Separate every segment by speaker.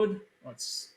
Speaker 1: Let's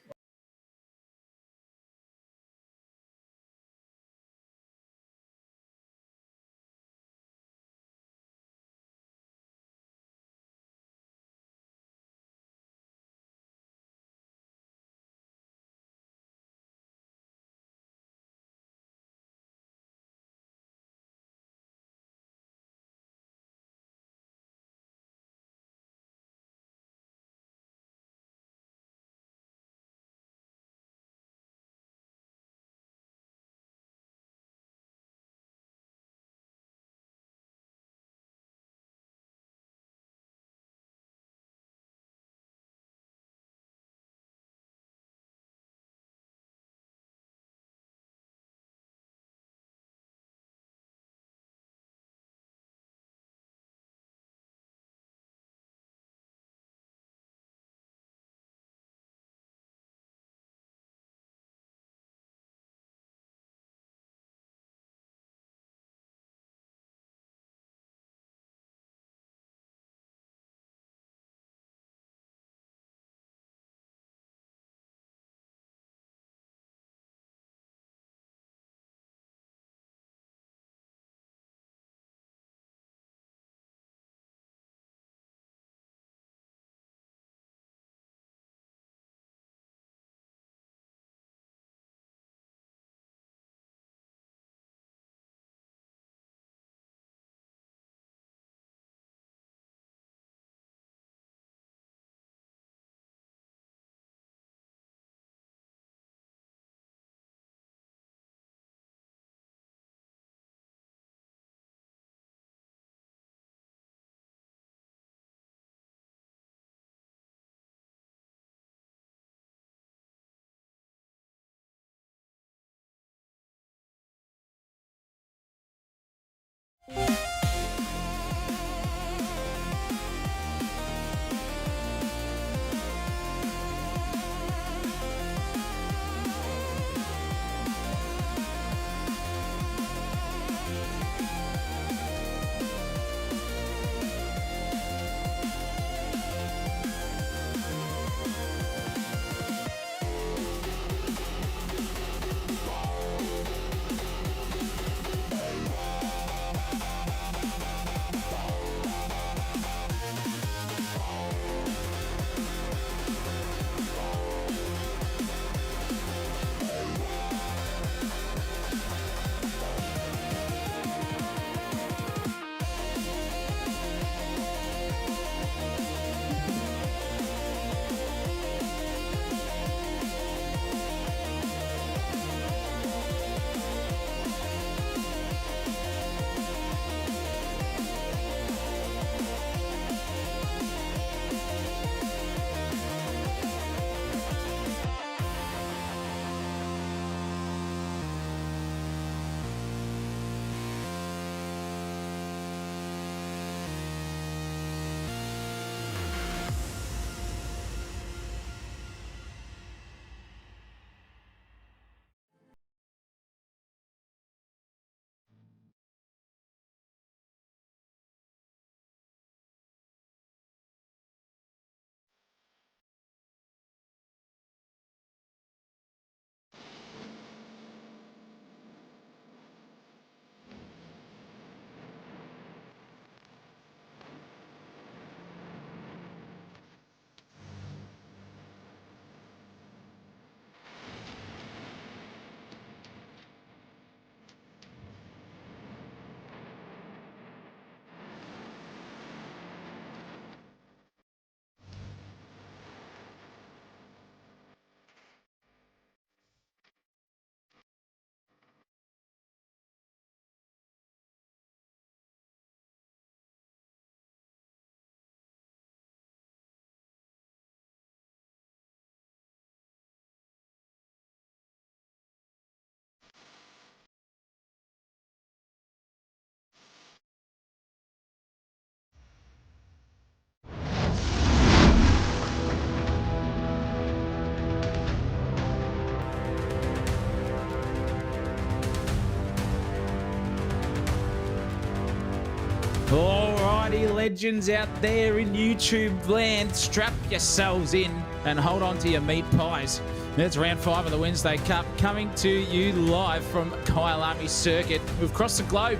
Speaker 1: Alrighty, legends out there in YouTube land, strap yourselves in. and hold on to your meat pies. That's round 5 of the Wednesday Cup, coming to you live from Kyalami Circuit. We've crossed the globe,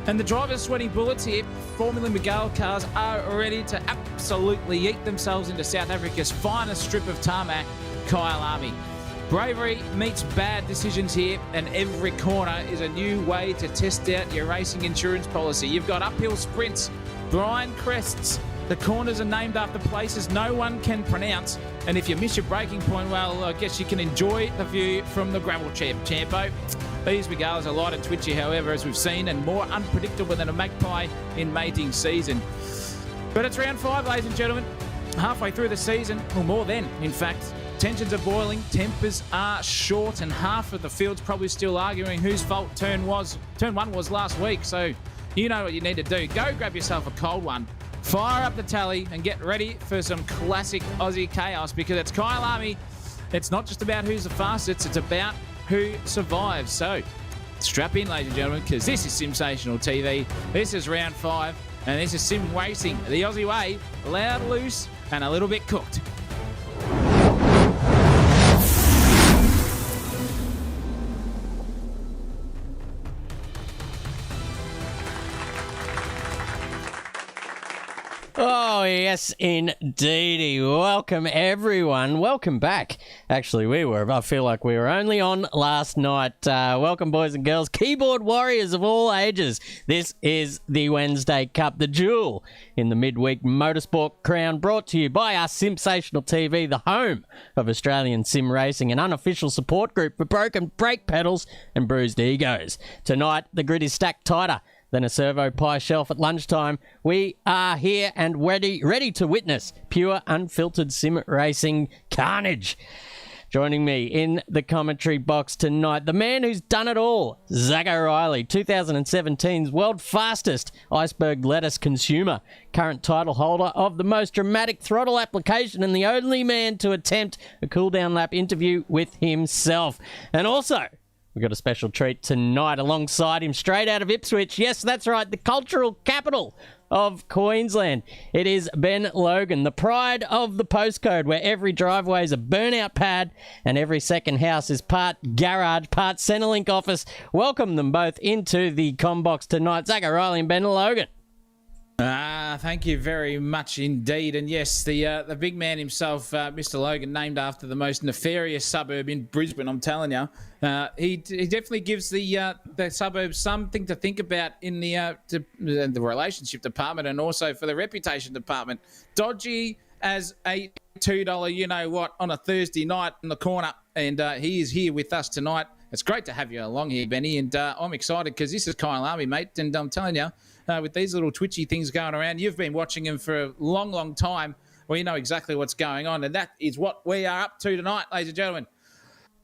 Speaker 1: and the drivers sweating bullets here. Formula Miguel cars are ready to absolutely yeet themselves into South Africa's finest strip of tarmac, Kyalami. Bravery meets bad decisions here, and every corner is a new way to test out your racing insurance policy. You've got uphill sprints, blind crests. The corners are named after places no one can pronounce. And if you miss your braking point, well, I guess you can enjoy the view from the gravel champo. These Miguels are light and twitchy, however, as we've seen, and more unpredictable than a magpie in mating season. But it's round 5, ladies and gentlemen. Halfway through the season, or more than, in fact. Tensions are boiling, tempers are short, and half of the field's probably still arguing whose fault turn 1 was last week. So you know what you need to do. Go grab yourself a cold one, fire up the tally, and get ready for some classic Aussie chaos, because it's Kyalami. It's not just about who's the fastest, it's about who survives. So strap in, ladies and gentlemen, because this is Simsational TV. This is round 5, and this is sim racing the Aussie way, loud, loose, and a little bit cooked.
Speaker 2: Oh, yes, indeedy. Welcome, everyone. Welcome back. Actually, I feel like we were only on last night. Welcome, boys and girls, keyboard warriors of all ages. This is the Wednesday Cup, the jewel in the midweek motorsport crown, brought to you by our Simsational TV, the home of Australian sim racing, an unofficial support group for broken brake pedals and bruised egos. Tonight, the grid is stacked tighter than a servo pie shelf at lunchtime. We are here and ready to witness pure, unfiltered sim racing carnage. Joining me in the commentary box tonight, the man who's done it all, Zach O'Reilly, 2017's world fastest iceberg lettuce consumer, current title holder of the most dramatic throttle application, and the only man to attempt a cool-down lap interview with himself. And also, we've got a special treat tonight alongside him, straight out of Ipswich. Yes, that's right, the cultural capital of Queensland. It is Ben Logan, the pride of the postcode, where every driveway is a burnout pad and every second house is part garage, part Centrelink office. Welcome them both into the combox tonight, Zach O'Reilly and Ben Logan.
Speaker 1: Thank you very much indeed. And yes, the big man himself, Mr. Logan, named after the most nefarious suburb in Brisbane, I'm telling you. He definitely gives the suburb something to think about in the relationship department, and also for the reputation department. Dodgy as a $2 you-know-what on a Thursday night in the corner, and he is here with us tonight. It's great to have you along here, Benny, and I'm excited because this is Kyalami, mate, and I'm telling you, with these little twitchy things going around, you've been watching him for a long, long time. Well, you know exactly what's going on, and that is what we are up to tonight, ladies and gentlemen.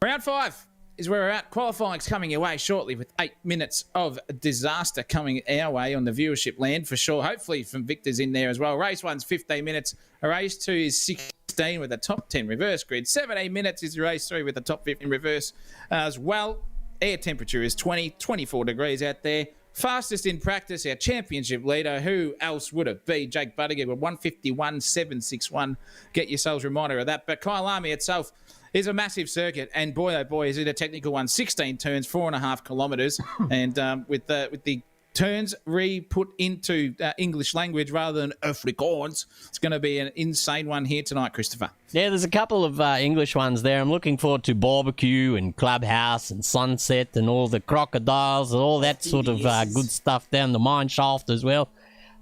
Speaker 1: Round 5 is where we're at. Qualifying's coming your way shortly, with 8 minutes of disaster coming our way on the viewership land for sure. Hopefully from Victor's in there as well. Race 1's 15 minutes. Race 2 is 16 with a top 10 reverse grid. 17 minutes is race 3 with a top 15 reverse as well. Air temperature is 24 degrees out there. Fastest in practice, our championship leader. Who else would it be? Jake Buttigieg with 151.761. Get yourselves a reminder of that. But Kyalami itself is a massive circuit, and boy, oh boy, is it a technical one. 16 turns, 4.5 kilometres, and with the turns re-put into English language rather than Afrikaans, it's going to be an insane one here tonight, Christopher.
Speaker 2: Yeah, there's a couple of English ones there. I'm looking forward to barbecue and clubhouse and sunset and all the crocodiles and all that sort of good stuff down the mine shaft as well.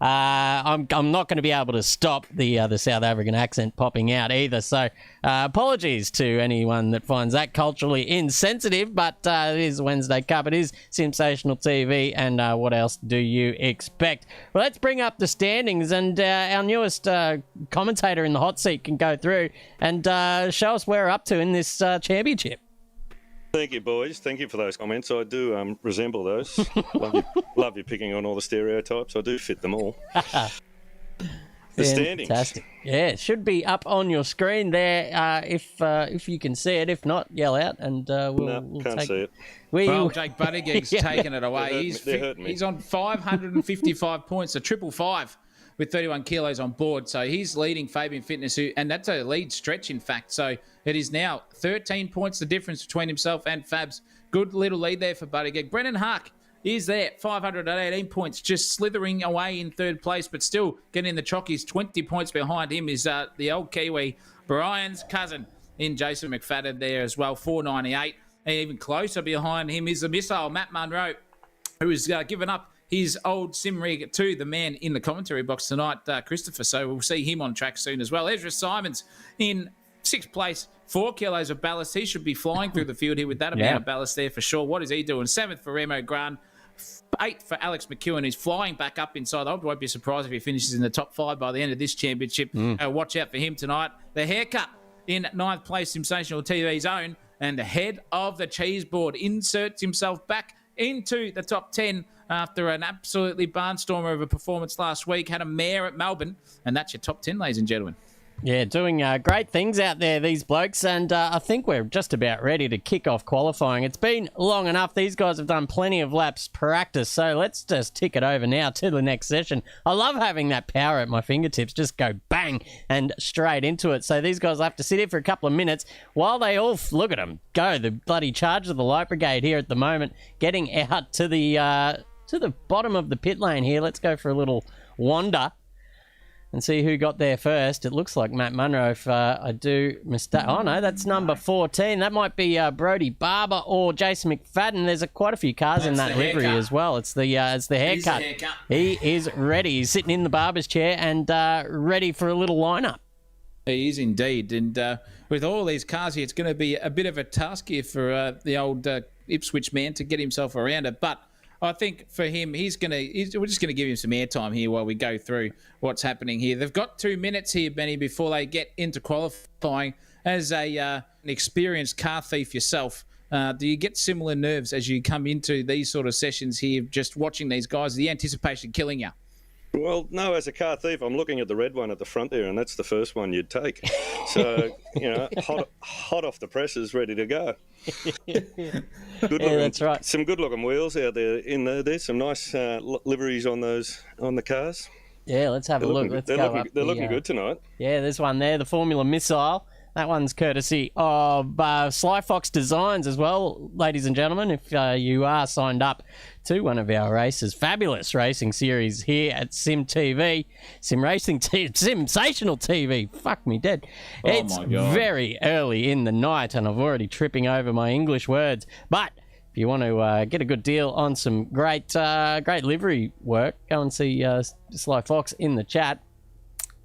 Speaker 2: I'm not going to be able to stop the South African accent popping out either. So apologies to anyone that finds that culturally insensitive, but it is Wednesday Cup. It is Simsational TV, and what else do you expect? Well, let's bring up the standings, and our newest commentator in the hot seat can go through and show us where we're up to in this championship.
Speaker 3: Thank you, boys. Thank you for those comments. I do resemble those. love you picking on all the stereotypes. I do fit them all. The standings.
Speaker 2: Fantastic. Yeah, it should be up on your screen there if you can see it. If not, yell out and we'll
Speaker 3: can't
Speaker 2: take
Speaker 3: see it.
Speaker 1: Well, Jake Buttigieg's taken it away. He's on 555 points, a 555. with 31 kilos on board. So he's leading Fabian Fitness, and that's a lead stretch, in fact. So it is now 13 points the difference between himself and Fabs. Good little lead there for Buddy Gig. Brendan Hark is there, 518 points, just slithering away in third place, but still getting the chockies. 20 points behind him is the old Kiwi, Brian's cousin in Jason McFadden there as well, 498. And even closer behind him is the missile, Matt Munro, who has given up his old sim rig to the man in the commentary box tonight, Christopher. So we'll see him on track soon as well. Ezra Simons in 6th place, 4 kilos of ballast. He should be flying through the field here with that amount of ballast there for sure. What is he doing? 7th for Remo Grant. 8th for Alex McEwen, who's flying back up inside. I won't be surprised if he finishes in the top 5 by the end of this championship. Watch out for him tonight. The haircut in 9th place, Simsational TV's own, and the head of the cheese board inserts himself back into the top 10 after an absolutely barnstormer of a performance last week. Had a mare at Melbourne, and that's your top 10, ladies and gentlemen.
Speaker 2: Yeah, doing great things out there, these blokes, and I think we're just about ready to kick off qualifying. It's been long enough. These guys have done plenty of laps practice, so let's just tick it over now to the next session. I love having that power at my fingertips, just go bang and straight into it. So these guys will have to sit here for a couple of minutes while they all, look at them, go. The bloody charge of the Light Brigade here at the moment, getting out to the bottom of the pit lane here. Let's go for a little wander and see who got there first. It looks like Matt Munro, if I do mistake. Oh, no, that's number 14. That might be Brody Barber or Jason McFadden. There's quite a few cars in that livery as well. It's the haircut. He is ready. He's sitting in the barber's chair and ready for a little lineup.
Speaker 1: He is indeed. And with all these cars here, it's going to be a bit of a task here for the old Ipswich man to get himself around it. But I think for him, we're just going to give him some airtime here while we go through what's happening here. They've got 2 minutes here, Benny, before they get into qualifying. As an experienced car thief yourself, do you get similar nerves as you come into these sort of sessions here, just watching these guys, the anticipation killing you?
Speaker 3: Well, no, as a car thief, I'm looking at the red one at the front there, and that's the first one you'd take. So, hot off the presses, ready to go. Good looking,
Speaker 2: that's right.
Speaker 3: Some good-looking wheels out there in there. There's some nice liveries on the cars.
Speaker 2: Yeah, let's have a look.
Speaker 3: They're looking good tonight.
Speaker 2: Yeah, there's one there, the Formula Missile. That one's courtesy of Sly Fox Designs as well, ladies and gentlemen. If you are signed up to one of our races, fabulous racing series here at Simsational TV. Fuck me dead. It's very early in the night, and I've already tripping over my English words. But if you want to get a good deal on some great livery work, go and see Sly Fox in the chat.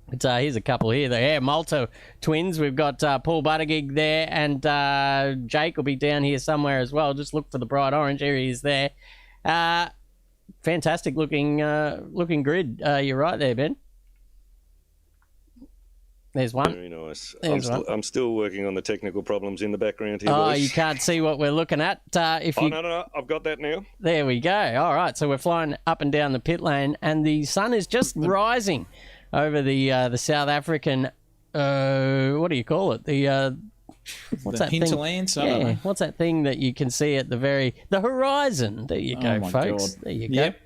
Speaker 2: But here's a couple here. The Air Malta twins. We've got Paul Buttigieg there, and Jake will be down here somewhere as well. Just look for the bright orange. Here he is there. Fantastic looking grid. You're right there, Ben. There's one.
Speaker 3: Very nice. I'm still working on the technical problems in the background here, boys.
Speaker 2: You can't see what we're looking at.
Speaker 3: No, I've got that now.
Speaker 2: There we go. All right, so we're flying up and down the pit lane, and the sun is just rising over the South African, what do you call it? What's that
Speaker 1: hinterlands?
Speaker 2: thing? Yeah, what's that thing that you can see at the horizon? There you go, folks. God. There you go.
Speaker 1: Yep.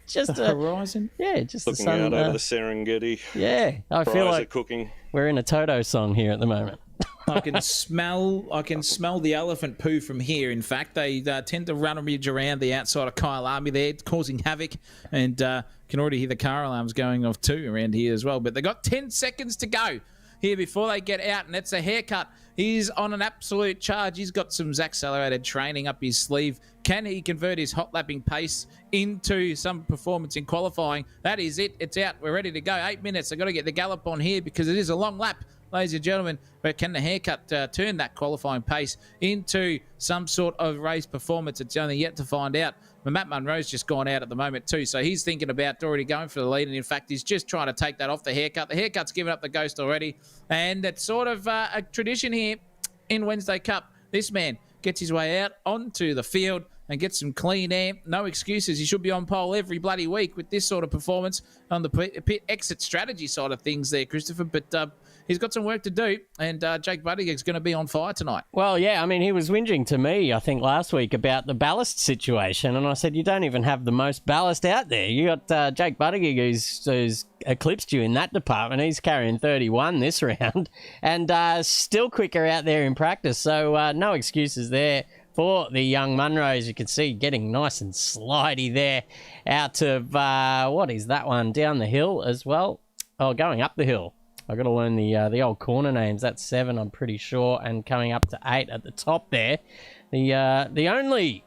Speaker 2: Just
Speaker 1: the horizon.
Speaker 2: Yeah, just
Speaker 3: looking
Speaker 2: the sun,
Speaker 3: out over the Serengeti.
Speaker 2: Yeah, I feel like
Speaker 3: cooking.
Speaker 2: We're in a Toto song here at the moment.
Speaker 1: I can smell the elephant poo from here. In fact, they tend to rummage around the outside of Kyalami there, causing havoc, and can already hear the car alarms going off too around here as well. But they got 10 seconds to go here before they get out, and that's a haircut. He's on an absolute charge. He's got some accelerated training up his sleeve. Can he convert his hot lapping pace into some performance in qualifying? That is it. It's out. We're ready to go. 8 minutes. I've got to get the gallop on here because it is a long lap, ladies and gentlemen. But can the haircut turn that qualifying pace into some sort of race performance? It's only yet to find out. But Matt Munro's just gone out at the moment too, so he's thinking about already going for the lead, and in fact, he's just trying to take that off the haircut. The haircut's given up the ghost already, and it's sort of a tradition here in Wednesday Cup. This man gets his way out onto the field and gets some clean air. No excuses. He should be on pole every bloody week with this sort of performance on the pit exit strategy side of things there, Christopher. But he's got some work to do, and Jake Buttigig's going to be on fire tonight.
Speaker 2: Well, yeah, I mean, he was whinging to me, I think, last week about the ballast situation, and I said, you don't even have the most ballast out there. You got Jake Buttigieg, who's eclipsed you in that department. He's carrying 31 this round, and still quicker out there in practice, so no excuses there for the young Munros. You can see getting nice and slidey there out of, what is that one, down the hill as well? Oh, going up the hill. I've got to learn the old corner names. That's 7, I'm pretty sure, and coming up to 8 at the top there. The only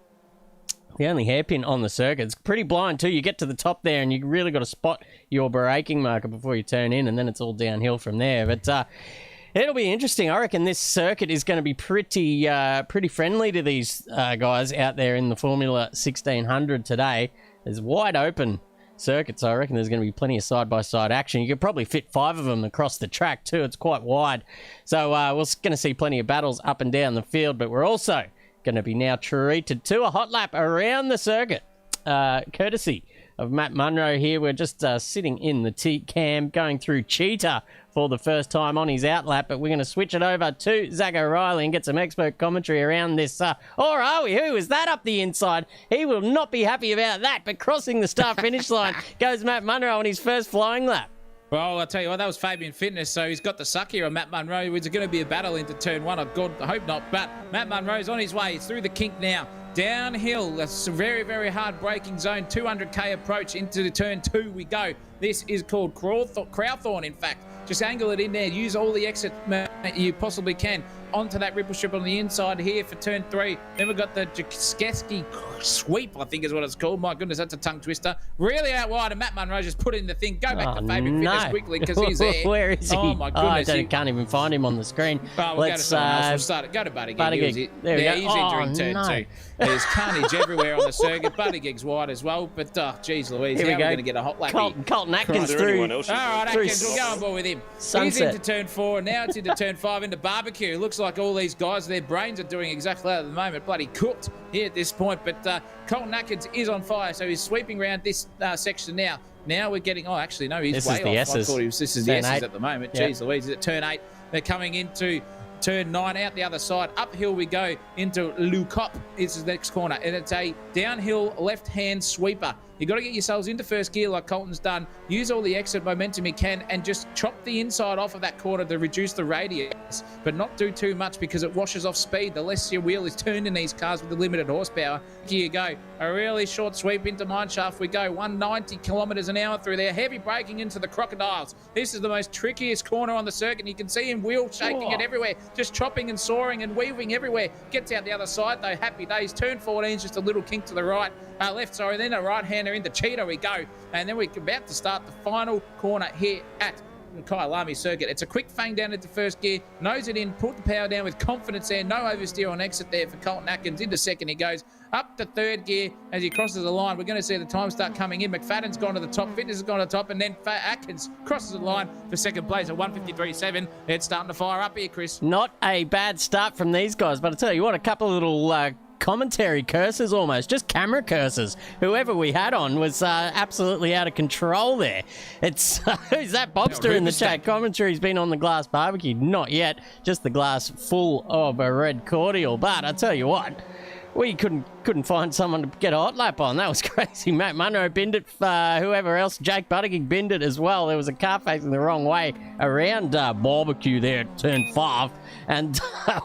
Speaker 2: hairpin on the circuit. It's pretty blind too. You get to the top there and you really got to spot your braking marker before you turn in, and then it's all downhill from there. But it'll be interesting. I reckon this circuit is going to be pretty friendly to these guys out there in the Formula 1600 today. There's wide open circuits. I reckon there's going to be plenty of side-by-side action. You could probably fit 5 of them across the track too. It's quite wide. So we're going to see plenty of battles up and down the field, but we're also going to be now treated to a hot lap around the circuit, courtesy of Matt Munro here. We're just sitting in the T-cam going through Cheetah for the first time on his outlap, but we're going to switch it over to Zach O'Reilly and get some expert commentary around this. Or are we? Who is that up the inside? He will not be happy about that, but crossing the start-finish line goes Matt Munro on his first flying lap.
Speaker 1: Well, I'll tell you what, that was Fabian Fitness, so he's got the suck here on Matt Munro. Is it going to be a battle into turn 1? I hope not, but Matt Munro's on his way. He's through the kink now. Downhill, that's a very, very hard braking zone. 200k approach into the turn 2 we go. This is called Crowthorne, in fact. Just angle it in there. Use all the exit you possibly can. Onto that ripple strip on the inside here for turn 3. Then we've got the Jaskeski sweep, I think is what it's called. My goodness, that's a tongue twister. Really out wide, and Matt Munro just put in the thing. Go back to Fabian Fitness quickly because he's there.
Speaker 2: Where is he?
Speaker 1: Oh, my goodness.
Speaker 2: I can't even find him on the screen.
Speaker 1: Oh, we'll go to someone else. We'll start it. Go to Buttigieg.
Speaker 2: There we go.
Speaker 1: He's entering turn 2. There's carnage everywhere on the circuit. Buttigieg's wide as well, but geez Louise,
Speaker 2: here
Speaker 1: how are we going to get a hot lap here?
Speaker 2: Colton Atkins through.
Speaker 3: All
Speaker 1: right, Atkins, we'll go on board with him.
Speaker 2: Sunset.
Speaker 1: He's into turn 4. Now it's into turn 5 into barbecue. It looks like all these guys, their brains are doing exactly that at the moment. Bloody cooked here at this point. But Colton Atkins is on fire, so he's sweeping around this section now. Now we're getting, he's way off. I thought this is the S's at the moment. Yep. Jeez Louise, at turn 8. They're coming into turn 9 out the other side. Uphill we go into Lukop. It's the next corner, and it's a downhill left-hand sweeper. You've got to get yourselves into first gear like Colton's done. Use all the exit momentum you can and just chop the inside off of that corner to reduce the radius, but not do too much because it washes off speed. The less your wheel is turned in these cars with the limited horsepower. Here you go. A really short sweep into Mineshaft. We go 190 kilometres an hour through there. Heavy braking into the Crocodiles. This is the most trickiest corner on the circuit. You can see him wheel shaking it everywhere, just chopping and soaring and weaving everywhere. Gets out the other side though. Happy days. Turn 14 is just a little kink to the right. Left, then a right-hander into Cheetah we go. And then we're about to start the final corner here at Kyalami circuit. It's a quick fang down into first gear, nose it in, put the power down with confidence there. No oversteer on exit there for Colton Atkins. Into second he goes. Up to third gear as he crosses the line. We're going to see the time start coming in. McFadden's gone to the top. Fitness has gone to the top. And then Atkins crosses the line for second place at 1:53.7. It's starting to fire up here, Chris.
Speaker 2: Not a bad start from these guys, but I tell you what, a couple of little commentary curses almost, just camera curses. Whoever we had on was absolutely out of control there. It's who's that Bobster in the chat? Commentary's been on the glass barbecue. Not yet, just the glass full of a red cordial. But I tell you what, we couldn't find someone to get a hot lap on. That was crazy. Matt Munro binned it. Whoever else, Jake Buttigieg binned it as well. There was a car facing the wrong way around barbecue there at turn 5. And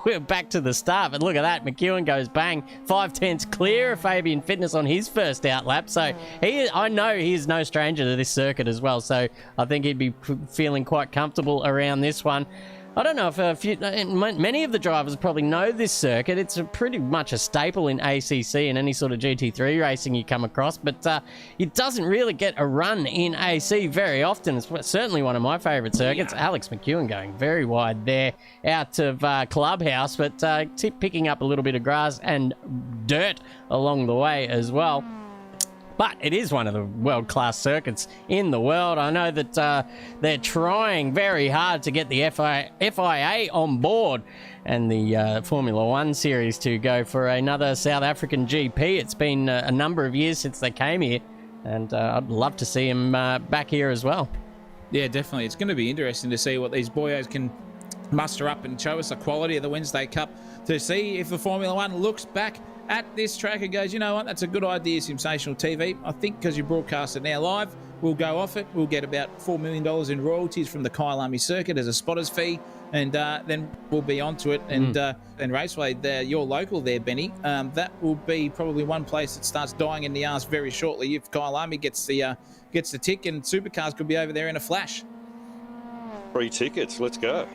Speaker 2: we're back to the start. But look at that. McEwen goes bang. 5/10 clear of Fabian Fitness on his first out lap. So I know he is no stranger to this circuit as well. So I think he'd be feeling quite comfortable around this one. I don't know if many of the drivers probably know this circuit. It's pretty much a staple in ACC and any sort of GT3 racing you come across, but it doesn't really get a run in AC very often. It's certainly one of my favourite circuits. Yeah. Alex McEwen going very wide there out of Clubhouse, but picking up a little bit of grass and dirt along the way as well. But it is one of the world-class circuits in the world. I know that they're trying very hard to get the FIA on board and the Formula One series to go for another South African GP. It's been a number of years since they came here, and I'd love to see them back here as well.
Speaker 1: Yeah, definitely. It's going to be interesting to see what these boyos can muster up and show us the quality of the Wednesday Cup, to see if the Formula One looks back at this track and goes, you know what, that's a good idea, Simsational TV. I think because you broadcast it now live, we'll go off it. We'll get about $4 million in royalties from the Kyalami circuit as a spotter's fee, and then we'll be onto it. And Raceway, you're local there, Benny. That will be probably one place that starts dying in the arse very shortly if Kyalami gets the tick, and supercars could be over there in a flash.
Speaker 3: Free tickets, let's go.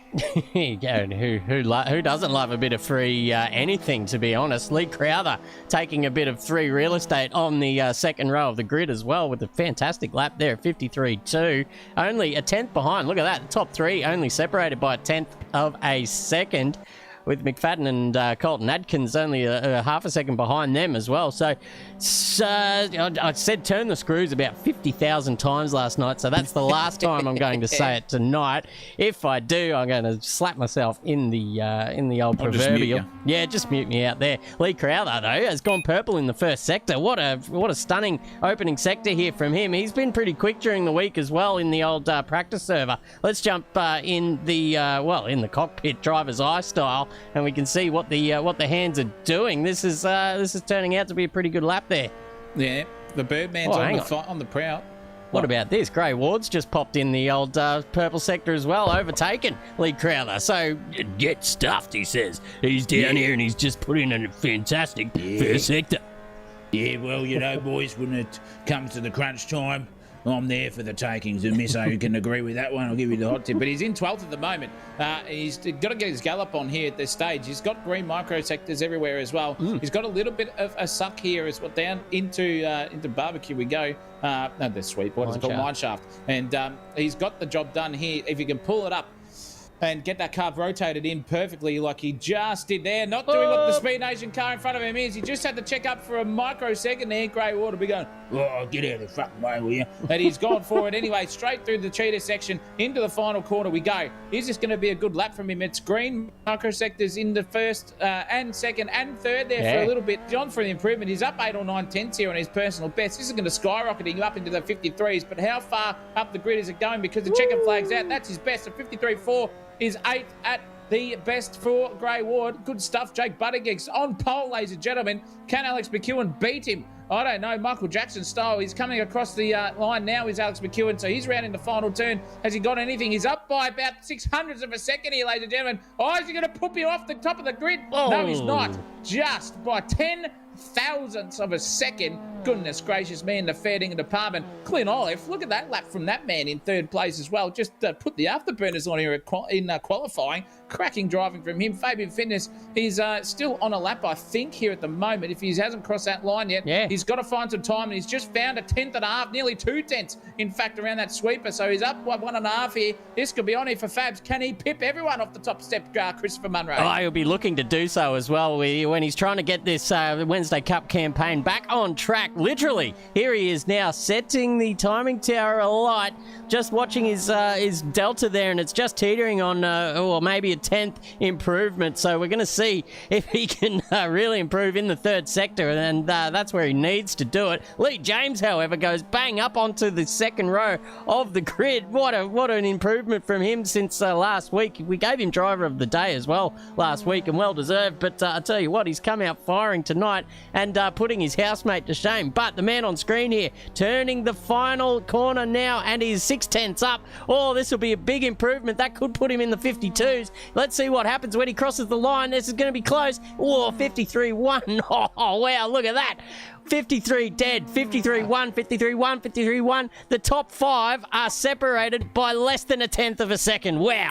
Speaker 2: Yeah, who doesn't love a bit of free anything, to be honest? Lee Crowther taking a bit of free real estate on the second row of the grid as well, with a fantastic lap there at 53.2. Only a tenth behind. Look at that. The top three only separated by a tenth of a second, with McFadden and Colton Adkins only a half a second behind them as well. So I said turn the screws about 50,000 times last night, so that's the last time I'm going to say it tonight. If I do, I'm going to slap myself in the old proverbial. Yeah, just mute me out there. Lee Crowther, though, has gone purple in the first sector. What a stunning opening sector here from him. He's been pretty quick during the week as well in the old practice server. Let's jump in the cockpit driver's eye style, and we can see what the hands are doing. This is turning out to be a pretty good lap there.
Speaker 1: Yeah, the Birdman's on the prowl.
Speaker 2: What about this? Gray Ward's just popped in the old purple sector as well, overtaken Lee Crowther. So, get stuffed, he says. He's down here and he's just put in a fantastic first sector.
Speaker 1: Yeah, well, you know, boys, when it comes to the crunch time, I'm there for the takings, and Misso can agree with that one. I'll give you the hot tip. But he's in 12th at the moment. He's got to get his gallop on here at this stage. He's got green micro sectors everywhere as well. He's got a little bit of a suck here as well. Down into barbecue we go. No, that's sweet. What is it called? Mineshaft. And he's got the job done here. If he can pull it up and get that car rotated in perfectly like he just did there, not doing what the Speed Nation car in front of him is. He just had to check up for a microsecond there. Grey Water be going, oh, get out of the fucking way, will you? And he's gone forward anyway, straight through the cheetah section into the final corner we go. Is this going to be a good lap from him? It's green microsectors in the first and second and third there for a little bit. John for the improvement. He's up 8 or 9 tenths here on his personal best. This is going to skyrocket him up into the 53s, but how far up the grid is it going? Because the checkered flag's out. That's his best. A 53.4 is 8th at the best for Grey Ward. Good stuff. Jake Buttigieg's on pole, ladies and gentlemen. Can Alex McEwen beat him? I don't know. Michael Jackson style. He's coming across the line now, is Alex McEwen. So he's round in the final turn. Has he got anything? He's up by about 600ths of a second here, ladies and gentlemen. Oh, is he going to put me off the top of the grid? Oh. No, he's not. Just by 10 thousandths of a second. Goodness gracious me in the fair dinkum department. Clint Olive, look at that lap from that man in third place as well. Just put the afterburners on here in qualifying. Cracking driving from him. Fabian Fitness, he's still on a lap, I think, here at the moment. If he hasn't crossed that line yet, he's got to find some time, and he's just found a 10th and a half, nearly 2 tenths, in fact, around that sweeper. So he's up by 1.5 here. This could be on here for Fabs. Can he pip everyone off the top step, Christopher Munro?
Speaker 2: Oh, he'll be looking to do so as well when he's trying to get this Wednesday Cup campaign back on track. Literally, here he is now, setting the timing tower alight, just watching his delta there, and it's just teetering on or maybe a 10th improvement. So we're going to see if he can really improve in the third sector, and that's where he needs to do it. Lee James, however, goes bang up onto the second row of the grid. What an improvement from him since last week. We gave him driver of the day as well last week, and well deserved. But I tell you what, he's come out firing tonight and putting his housemate to shame. But the man on screen here, turning the final corner now, and he's 6 tenths up. Oh, this will be a big improvement. That could put him in the 52s. Let's see what happens when he crosses the line. This is going to be close. Oh, 53.1. Oh, wow, look at that. 53 dead, 53.1, 53.1, 53.1. The top 5 are separated by less than a 10th of a second. Wow.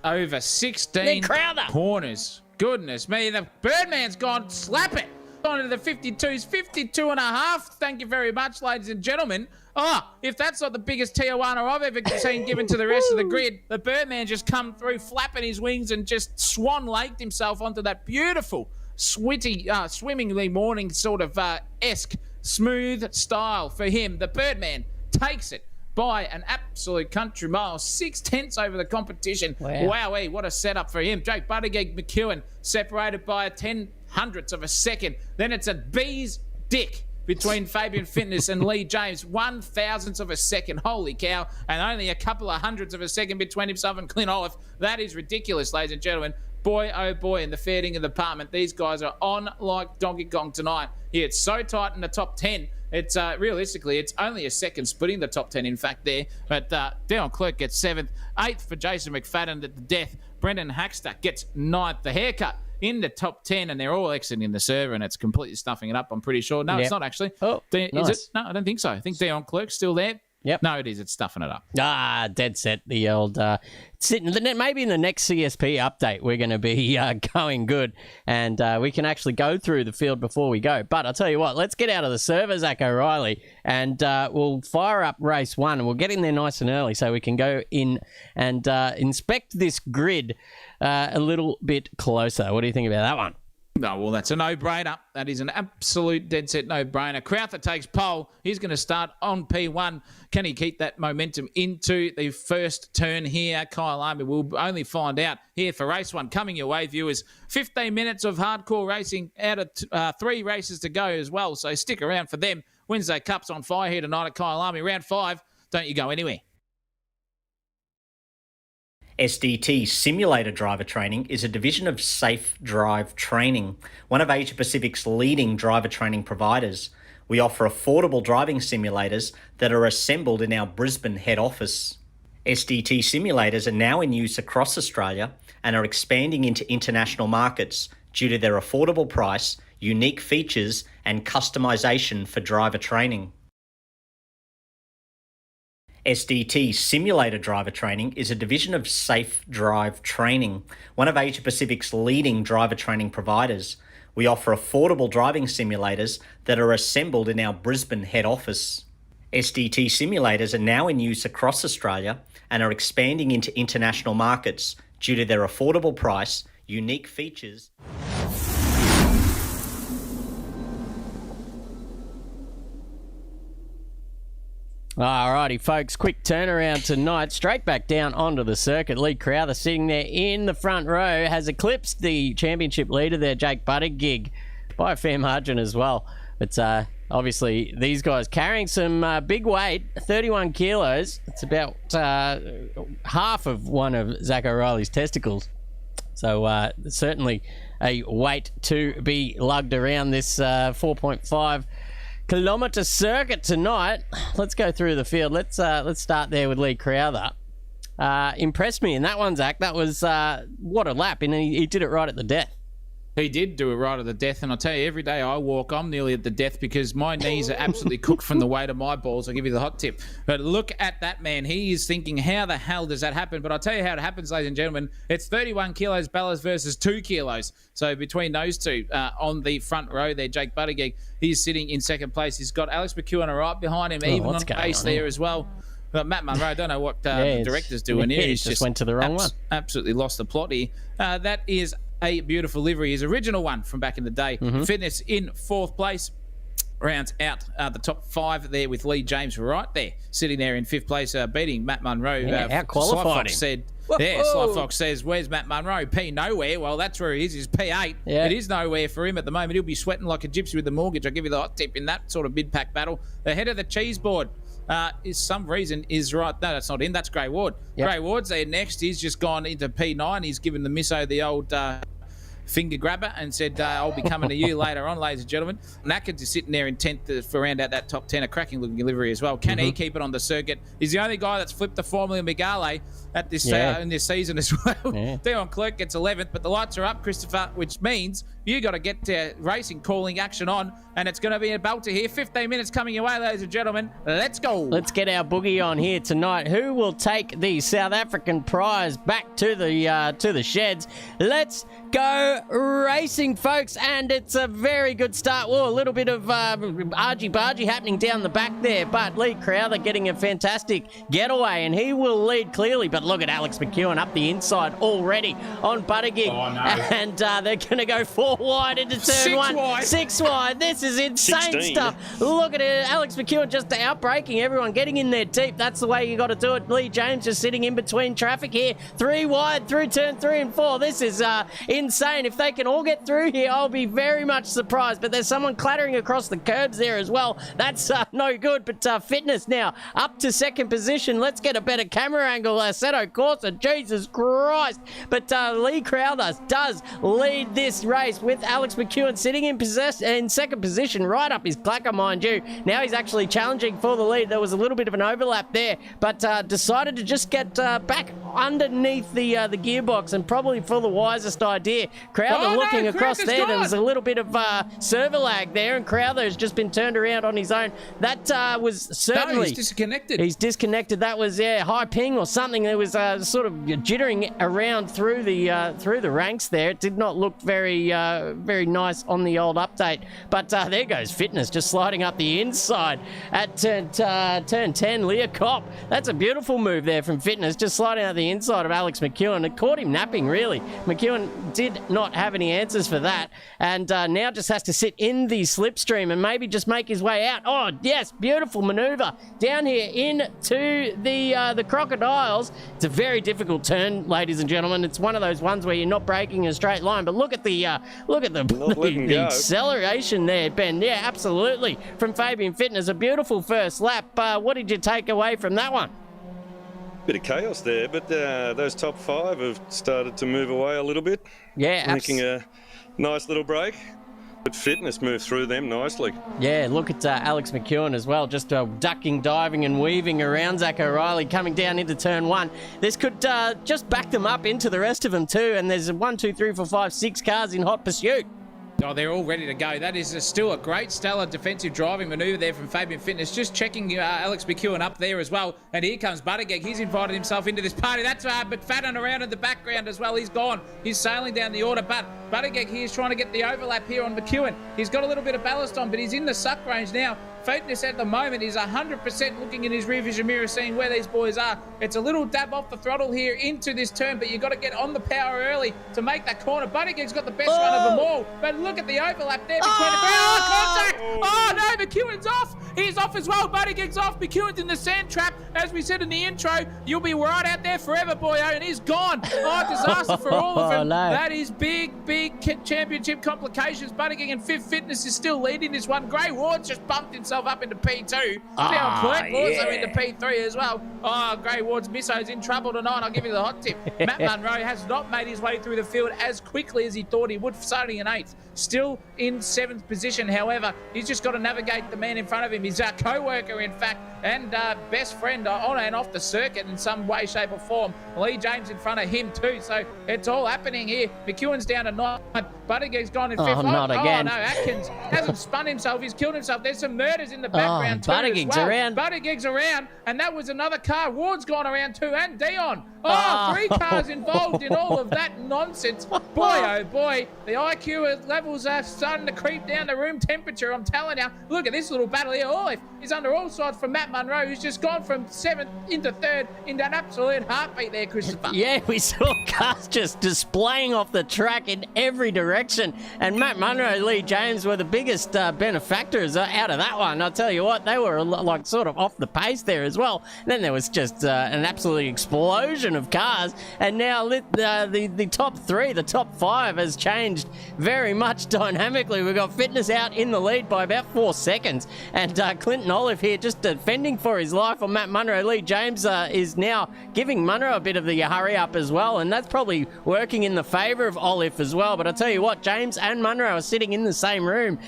Speaker 1: Over 16 corners. Goodness me, the Birdman's gone. Slap it. On to the 52s, 52 and a half. Thank you very much, ladies and gentlemen. Oh, if that's not the biggest Tijuana I've ever seen given to the rest of the grid, the Birdman just come through flapping his wings and just swan-laked himself onto that beautiful, swimmingly morning sort of esque smooth style for him. The Birdman takes it by an absolute country mile, 6 tenths over the competition. Wow. Wowee, what a setup for him. Jake Buttigieg McEwen separated by a 10 hundredths of a second. Then it's a bee's dick between Fabian Fitness and Lee James. 1/1000th of a second. Holy cow. And only a couple of hundredths of a second between himself and Clint Olive. That is ridiculous, ladies and gentlemen. Boy, oh boy, in the fair dinkum department, these guys are on like Donkey Kong tonight. Yeah, it's so tight in the top 10. It's realistically, it's only a second splitting the top 10, in fact, there. But Dion Clerk gets 7th. 8th for Jason McFadden at the death. Brendan Hackstack gets 9th. The haircut in the top 10, and they're all exiting the server, and it's completely stuffing it up, I'm pretty sure. No, It's not actually.
Speaker 2: Oh, nice.
Speaker 1: Is it? No, I don't think so. I think Dion Clerk's still there.
Speaker 2: Yep.
Speaker 1: No, it is. It's stuffing it up.
Speaker 2: Dead set. The old maybe in the next CSP update we're going to be going good, and we can actually go through the field before we go. But I'll tell you what, let's get out of the server, Zach O'Reilly, and we'll fire up race 1, and we'll get in there nice and early so we can go in and inspect this grid a little bit closer. What do you think about that one?
Speaker 1: No, well, that's a no-brainer. That is an absolute dead-set no-brainer. Crowther takes pole. He's going to start on P1. Can he keep that momentum into the first turn here? Kyalami will only find out here for race 1. Coming your way, viewers. 15 minutes of hardcore racing out of 3 races to go as well, so stick around for them. Wednesday Cup's on fire here tonight at Kyalami. Round 5, don't you go anywhere.
Speaker 4: SDT Simulator Driver Training is a division of Safe Drive Training, one of Asia Pacific's leading driver training providers. We offer affordable driving simulators that are assembled in our Brisbane head office. SDT simulators are now in use across Australia and are expanding into international markets due to their affordable price, unique features, and customisation for driver training. SDT Simulator Driver Training is a division of Safe Drive Training, one of Asia Pacific's leading driver training providers. We offer affordable driving simulators that are assembled in our Brisbane head office. SDT simulators are now in use across Australia and are expanding into international markets due to their affordable price, unique features.
Speaker 2: Alrighty, folks, quick turnaround tonight. Straight back down onto the circuit. Lee Crowther sitting there in the front row has eclipsed the championship leader there, Jake Buttigieg, by a fair margin as well. But obviously, these guys carrying some big weight, 31 kilos. It's about half of one of Zach O'Reilly's testicles. So certainly a weight to be lugged around this 4.5 kilometre circuit tonight. Let's go through the field. Let's start there with Lee Crowther. Impressed me in that one, Zach. That was what a lap, and he did it right at the death.
Speaker 1: He did do it right at the death, and I'll tell you, every day I walk, I'm nearly at the death because my knees are absolutely cooked from the weight of my balls. I'll give you the hot tip. But look at that man. He is thinking, how the hell does that happen? But I'll tell you how it happens, ladies and gentlemen. It's 31 kilos Ballas versus 2 kilos. So between those two on the front row there, Jake Buttigieg, he's sitting in second place. He's got Alex McEwen right behind him, even on pace there as well. But Matt Munro, I don't know what the director's doing here.
Speaker 2: He's just went to the wrong one.
Speaker 1: Absolutely lost the plot here. That is a beautiful livery, his original one from back in the day. Fitness in 4th place. Rounds out the top 5 there with Lee James right there, sitting there in 5th place, beating Matt Munro.
Speaker 2: Out-qualified him.
Speaker 1: Sly Fox says, where's Matt Munro? P nowhere. Well, that's where he is. He's P8.
Speaker 2: Yeah.
Speaker 1: It is nowhere for him at the moment. He'll be sweating like a gypsy with the mortgage. I'll give you the hot tip in that sort of mid-pack battle. The head of the cheese board is some reason is right. No, that's not him. That's Gray Ward.
Speaker 2: Yep.
Speaker 1: Gray Ward's there next. He's just gone into P9. He's given the misso the old finger grabber and said, I'll be coming to you later on, ladies and gentlemen. Nackens is sitting there in 10th for round out that top 10, a cracking looking livery as well. Can he keep it on the circuit? He's the only guy that's flipped the Formula Migale at this in this season as well. Yeah. Dion Clerk gets 11th, but the lights are up, Christopher, which means you got to get to racing, calling action on, and it's going to be a belter here. 15 minutes coming your way, ladies and gentlemen. Let's go.
Speaker 2: Let's get our boogie on here tonight. Who will take the South African prize back to the sheds? Let's go racing, folks, and it's a very good start. Well, a little bit of argy-bargy happening down the back there, but Lee Crowther getting a fantastic getaway, and he will lead clearly. But look at Alex McEwen up the inside already on Buttigieg, and they're going to go 4 wide into turn 1. 6 wide. This is insane
Speaker 3: 16.
Speaker 2: stuff. Look at it. Alex McEwen just outbraking everyone, getting in there deep. That's the way you got to do it. Lee James just sitting in between traffic here. 3 wide through turn 3 and 4. This is insane. if they can all get through here, I'll be very much surprised. But there's someone clattering across the curbs there as well. That's no good. But Fitness now up to second position. Let's get a better camera angle. Assetto Corsa, Jesus Christ. But Lee Crowther does lead this race with Alex McEwen sitting in second position, right up his clacker, mind you. Now he's actually challenging for the lead. There was a little bit of an overlap there, but decided to just get back underneath the gearbox, and probably for the wisest idea. Crowther looking across there. There was a little bit of server lag there, and Crowther has just been turned around on his own. That was certainly...
Speaker 1: No, he's disconnected.
Speaker 2: He's disconnected. That was, high ping or something. There was sort of jittering around through the ranks there. It did not look very nice on the old update. But there goes Fitness, just sliding up the inside at turn 10. Leah Kopp. That's a beautiful move there from Fitness, just sliding out the inside of Alex McEwen. It caught him napping, really. McEwen did not have any answers for that, and now just has to sit in the slipstream and maybe just make his way out. Oh, yes, beautiful maneuver down here into the crocodiles. It's a very difficult turn, ladies and gentlemen. It's one of those ones where you're not braking in a straight line, but look at the acceleration there, Ben. Yeah, absolutely. From Fabian Fitness, a beautiful first lap. What did you take away from that one?
Speaker 3: Bit of chaos there, but those top 5 have started to move away a little bit.
Speaker 2: Yeah,
Speaker 3: making a nice little break. But Fitness moved through them nicely.
Speaker 2: Yeah, look at Alex McEwen as well, just ducking, diving and weaving around Zach O'Reilly, coming down into turn 1. This could just back them up into the rest of them too, and there's 1, 2, 3, 4, 5, 6 cars in hot pursuit.
Speaker 1: Oh, they're all ready to go. That is still a great, stellar defensive driving manoeuvre there from Fabian Fitness. Just checking Alex McEwen up there as well. And here comes Buttigieg. He's invited himself into this party. That's McFadden around in the background as well. He's gone. He's sailing down the order. But Buttigieg here is trying to get the overlap here on McEwen. He's got a little bit of ballast on, but he's in the suck range now. Fitness at the moment is 100% looking in his rear vision mirror, seeing where these boys are. It's a little dab off the throttle here into this turn, but you've got to get on the power early to make that corner. Buttigieg's got the best run of them all, but look at the overlap there between the contact! Oh no, McEwen's off! He's off as well. Buttigieg's off. McEwen's in the sand trap. As we said in the intro, you'll be right out there forever, boyo, and he's gone. Oh, disaster for all of them.
Speaker 2: No.
Speaker 1: That is big championship complications. Buttigieg and Fifth Fitness is still leading this one. Gray Ward's just bumped himself up into P2. Now Clint also into P3 as well. Oh, Gray Ward's misso's in trouble tonight. I'll give you the hot tip. Matt Munro has not made his way through the field as quickly as he thought he would, starting in 8th. Still in 7th position, however. He's just got to navigate the man in front of him. His co-worker, in fact, and best friend on and off the circuit in some way, shape or form. Lee James in front of him too. So it's all happening here. McEwen's down to 9th. Buttigieg's gone in 5th.
Speaker 2: Not again.
Speaker 1: Oh, no, Atkins hasn't spun himself. He's killed himself. There's some murders in the background too.
Speaker 2: Buttigieg's around.
Speaker 1: Buttigieg's around, and that was another car. Ward's gone around too, and Dion. Oh, 3 cars involved in all of that nonsense. Boy, oh boy, the IQ levels are starting to creep down to room temperature. I'm telling you. Look at this little battle here. Olive is under all sides from Matt Munro, who's just gone from 7th into 3rd into an absolute heartbeat there, Christopher.
Speaker 2: Yeah, we saw cars just displaying off the track in every direction, and Matt Munro, Lee James were the biggest benefactors out of that one. I'll tell you what, they were like sort of off the pace there as well. And then there was just an absolute explosion of cars, and now the top 3, the top 5 has changed very much dynamically. We've got Fitness out in the lead by about 4 seconds, and Clinton Olive here just defending for his life on Matt Munro. Lee James is now giving Munro a bit of the hurry up as well, and that's probably working in the favour of Olive as well. But I tell you what, James and Munro are sitting in the same room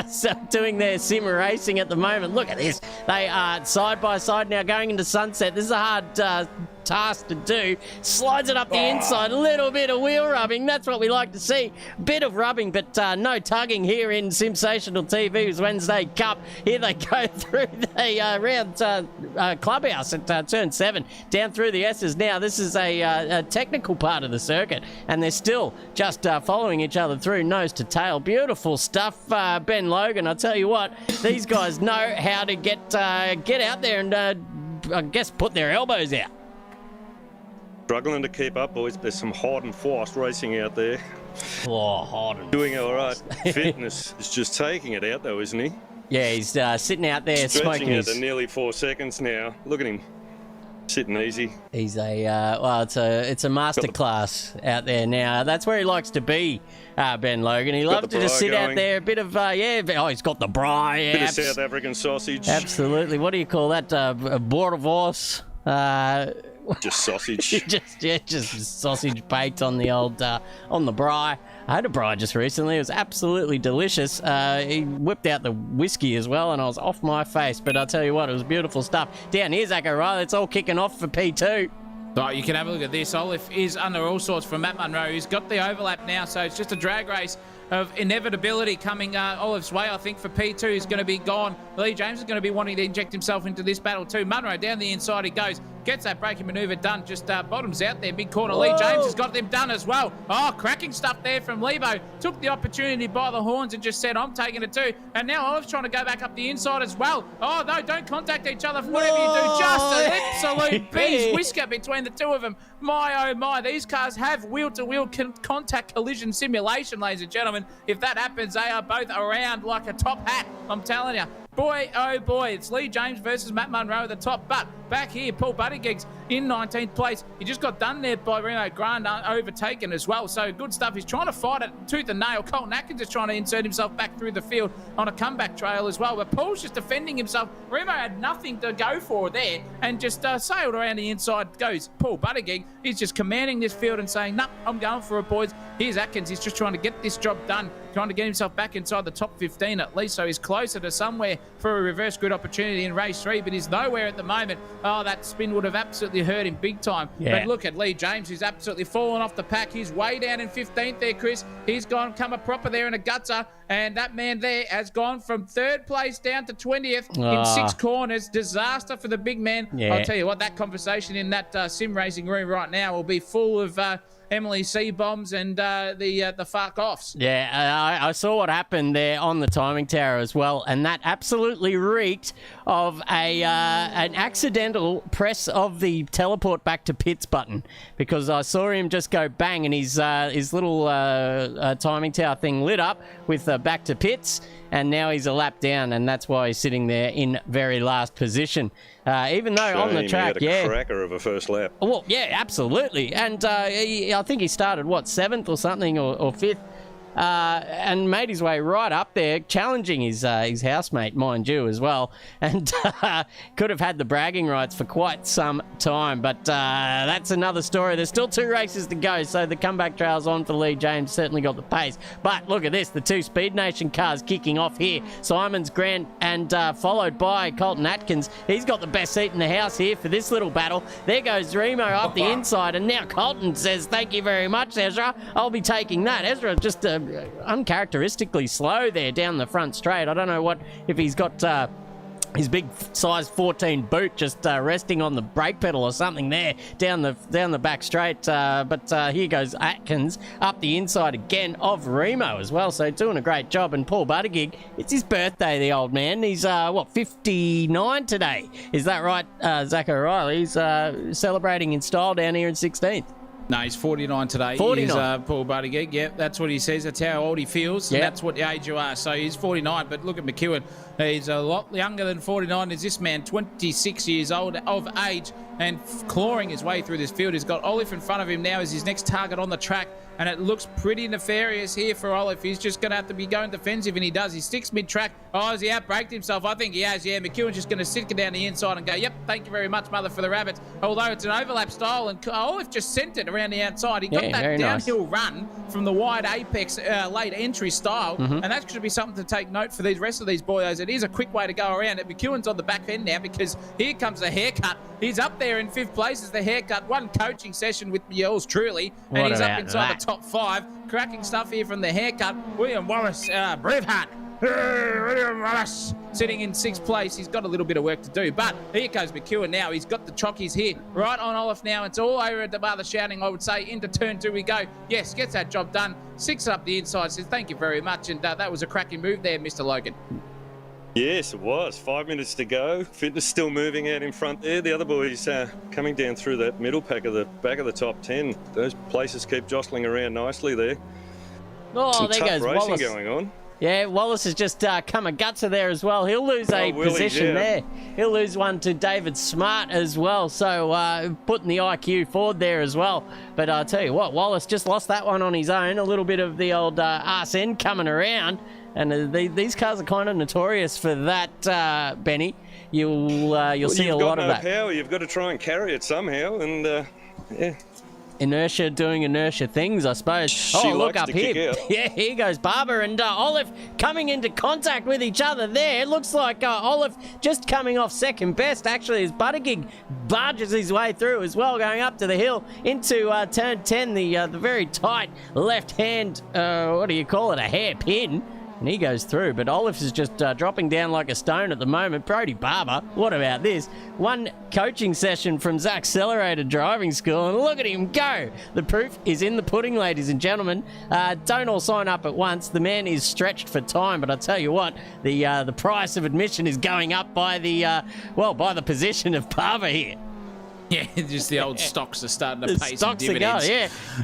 Speaker 2: so doing their sim racing at the moment. Look at this. They are side by side now going into sunset. This is a hard task to do. Slides it up the inside. A little bit of wheel rubbing. That's what we like to see. Bit of rubbing, but no tugging here in Simsational TV's Wednesday Cup. Here they go through the round clubhouse at turn 7. Down through the S's now. This is a technical part of the circuit, and they're still just following each other through nose to tail. Beautiful stuff, Ben Logan. I tell you what, these guys know how to get out there and I guess put their elbows out.
Speaker 3: Struggling to keep up, boys. There's some hard and fast racing out there.
Speaker 2: Oh, hard and
Speaker 3: doing all right. Fitness is just taking it out, though, isn't he?
Speaker 2: Yeah, he's sitting out there
Speaker 3: stretching
Speaker 2: smoking
Speaker 3: it to nearly 4 seconds now. Look at him. sitting easy.
Speaker 2: He's it's a masterclass out there now. That's where he likes to be, Ben Logan. He loves to just sit out there, a bit of he's got the braai.
Speaker 3: Bit of South African sausage.
Speaker 2: Absolutely. What do you call that? Boerewors.
Speaker 3: Just sausage.
Speaker 2: just sausage baked on the old on the braai. I had a braai just recently. It was absolutely delicious. He whipped out the whiskey as well, and I was off my face. But I'll tell you what, it was beautiful stuff. Down here, Zach O'Reilly, it's all kicking off for P2.
Speaker 1: Right, you can have a look at this. Olaf is under all sorts from Matt Munro. He's got the overlap now, so it's just a drag race of inevitability coming Olaf's way. I think for P2 is going to be gone. Lee James is going to be wanting to inject himself into this battle too. Munro down the inside he goes. Gets that braking manoeuvre done. Just bottoms out there. Big corner. Whoa. Lee James has got them done as well. Oh, cracking stuff there from Lebo. Took the opportunity by the horns and just said, I'm taking it too. And now Olive's trying to go back up the inside as well. Oh, no, don't contact each other for whatever you do. Just an absolute bee's whisker between the two of them. My, oh, my. These cars have wheel-to-wheel contact collision simulation, ladies and gentlemen. If that happens, they are both around like a top hat. I'm telling you. Boy, oh boy, it's Lee James versus Matt Munro at the top. But back here, Paul Buttigieg's in 19th place. He just got done there by Remo Grande, overtaken as well. So good stuff. He's trying to fight it tooth and nail. Colton Atkins is trying to insert himself back through the field on a comeback trail as well. But Paul's just defending himself. Remo had nothing to go for there and just sailed around the inside. Goes Paul Buttigieg. He's just commanding this field and saying, nah, I'm going for it, boys. Here's Atkins. He's just trying to get this job done, trying to get himself back inside the top 15 at least, so he's closer to somewhere for a reverse grid opportunity in race 3, but he's nowhere at the moment. Oh, that spin would have absolutely hurt him big time. Yeah. But look at Lee James, who's absolutely fallen off the pack. He's way down in 15th there, Chris. He's come a proper there in a gutser, and that man there has gone from 3rd place down to 20th in 6 corners. Disaster for the big man. Yeah. I'll tell you what, that conversation in that sim racing room right now will be full of Emily C-bombs and the fuck-offs.
Speaker 2: Yeah, I saw what happened there on the timing tower as well, and that absolutely reeked of an accidental press of the teleport back to pits button, because I saw him just go bang, and his little timing tower thing lit up with back to pits, and now he's a lap down, and that's why he's sitting there in very last position. Even though on the track,
Speaker 3: he had a cracker of a first lap.
Speaker 2: Well, yeah, absolutely. And I think he started, 7th or something, or 5th, and made his way right up there, challenging his housemate, mind you, as well. And could have had the bragging rights for quite some time. But that's another story. There's still 2 races to go, so the comeback trail's on for Lee James. Certainly got the pace. But look at this, the 2 Speed Nation cars kicking off here. Simon's Grant and followed by Colton Atkins. He's got the best seat in the house here for this little battle. There goes Remo up the inside, and now Colton says, thank you very much, Ezra. I'll be taking that. Ezra just uncharacteristically slow there down the front straight. I don't know if he's got his big size 14 boot just resting on the brake pedal or something there down the back straight. But here goes Atkins up the inside again of Remo as well. So doing a great job. And Paul Buttigieg, it's his birthday, the old man. He's 59 today. Is that right, Zach O'Reilly? He's celebrating in style down here in 16th.
Speaker 1: No, he's 49 today.
Speaker 2: 49.
Speaker 1: He's Paul Buttigieg. Yeah, that's what he says. That's how old he feels. Yep. And that's what age you are. So he's 49. But look at McEwen. He's a lot younger than 49. Is this man 26 years old of age and clawing his way through this field? He's got Olive in front of him now as his next target on the track. And it looks pretty nefarious here for Olive. He's just going to have to be going defensive, and he does. He sticks mid-track. Oh, has he outbraked himself? I think he has, yeah. McEwen's just going to sit down the inside and go, yep, thank you very much, mother, for the rabbits. Although it's an overlap style, and Olive just sent it around the outside. He got that downhill run from the wide apex late entry style, and that should be something to take note for these rest of these boys. It is a quick way to go around it. McEwen's on the back end now because here comes the haircut. He's up there in 5th place as the haircut. One coaching session with yours truly, and he's up inside the top 5. Cracking stuff here from the haircut. William Wallace, Braveheart. William Wallace sitting in 6th place. He's got a little bit of work to do, but here goes McEwen now. He's got the chockies here right on Olaf now. It's all over at the bar, the shouting, I would say. Into turn 2 we go. Yes, gets that job done. 6 up the inside, says thank you very much, and that was a cracking move there, Mr. Logan.
Speaker 3: Yes, it was. 5 minutes to go. Fitness still moving out in front there. The other boys coming down through that middle pack of the back of the top 10. Those places keep jostling around nicely there.
Speaker 2: Oh,
Speaker 3: some
Speaker 2: there
Speaker 3: tough
Speaker 2: goes
Speaker 3: racing
Speaker 2: Wallace
Speaker 3: going on.
Speaker 2: Yeah, Wallace has just come a gutser there as well. He'll lose a position there. He'll lose one to David Smart as well. So putting the IQ forward there as well. But I'll tell you what, Wallace just lost that one on his own. A little bit of the old arse end coming around. And these cars are kind of notorious for that, Benny. You'll see a lot of that.
Speaker 3: Power. You've got to try and carry it somehow. And, yeah.
Speaker 2: Inertia doing inertia things, I suppose.
Speaker 3: She
Speaker 2: look
Speaker 3: likes
Speaker 2: up
Speaker 3: to
Speaker 2: here.
Speaker 3: kick out.
Speaker 2: Yeah, here goes Barber and Olive coming into contact with each other there. It looks like Olive just coming off second best, actually, as Buttigieg barges his way through as well, going up to the hill into turn 10, the very tight left hand, what do you call it, a hairpin. And he goes through, but Olive is just dropping down like a stone at the moment. Brody Barber, what about this? One coaching session from Zach Accelerated Driving School, and look at him go. The proof is in the pudding, ladies and gentlemen. Don't all sign up at once. The man is stretched for time, but I tell you what, the price of admission is going up by by the position of Barber here.
Speaker 1: Yeah, just the old stocks are starting to pay some
Speaker 2: Stocks to go,
Speaker 1: dividends.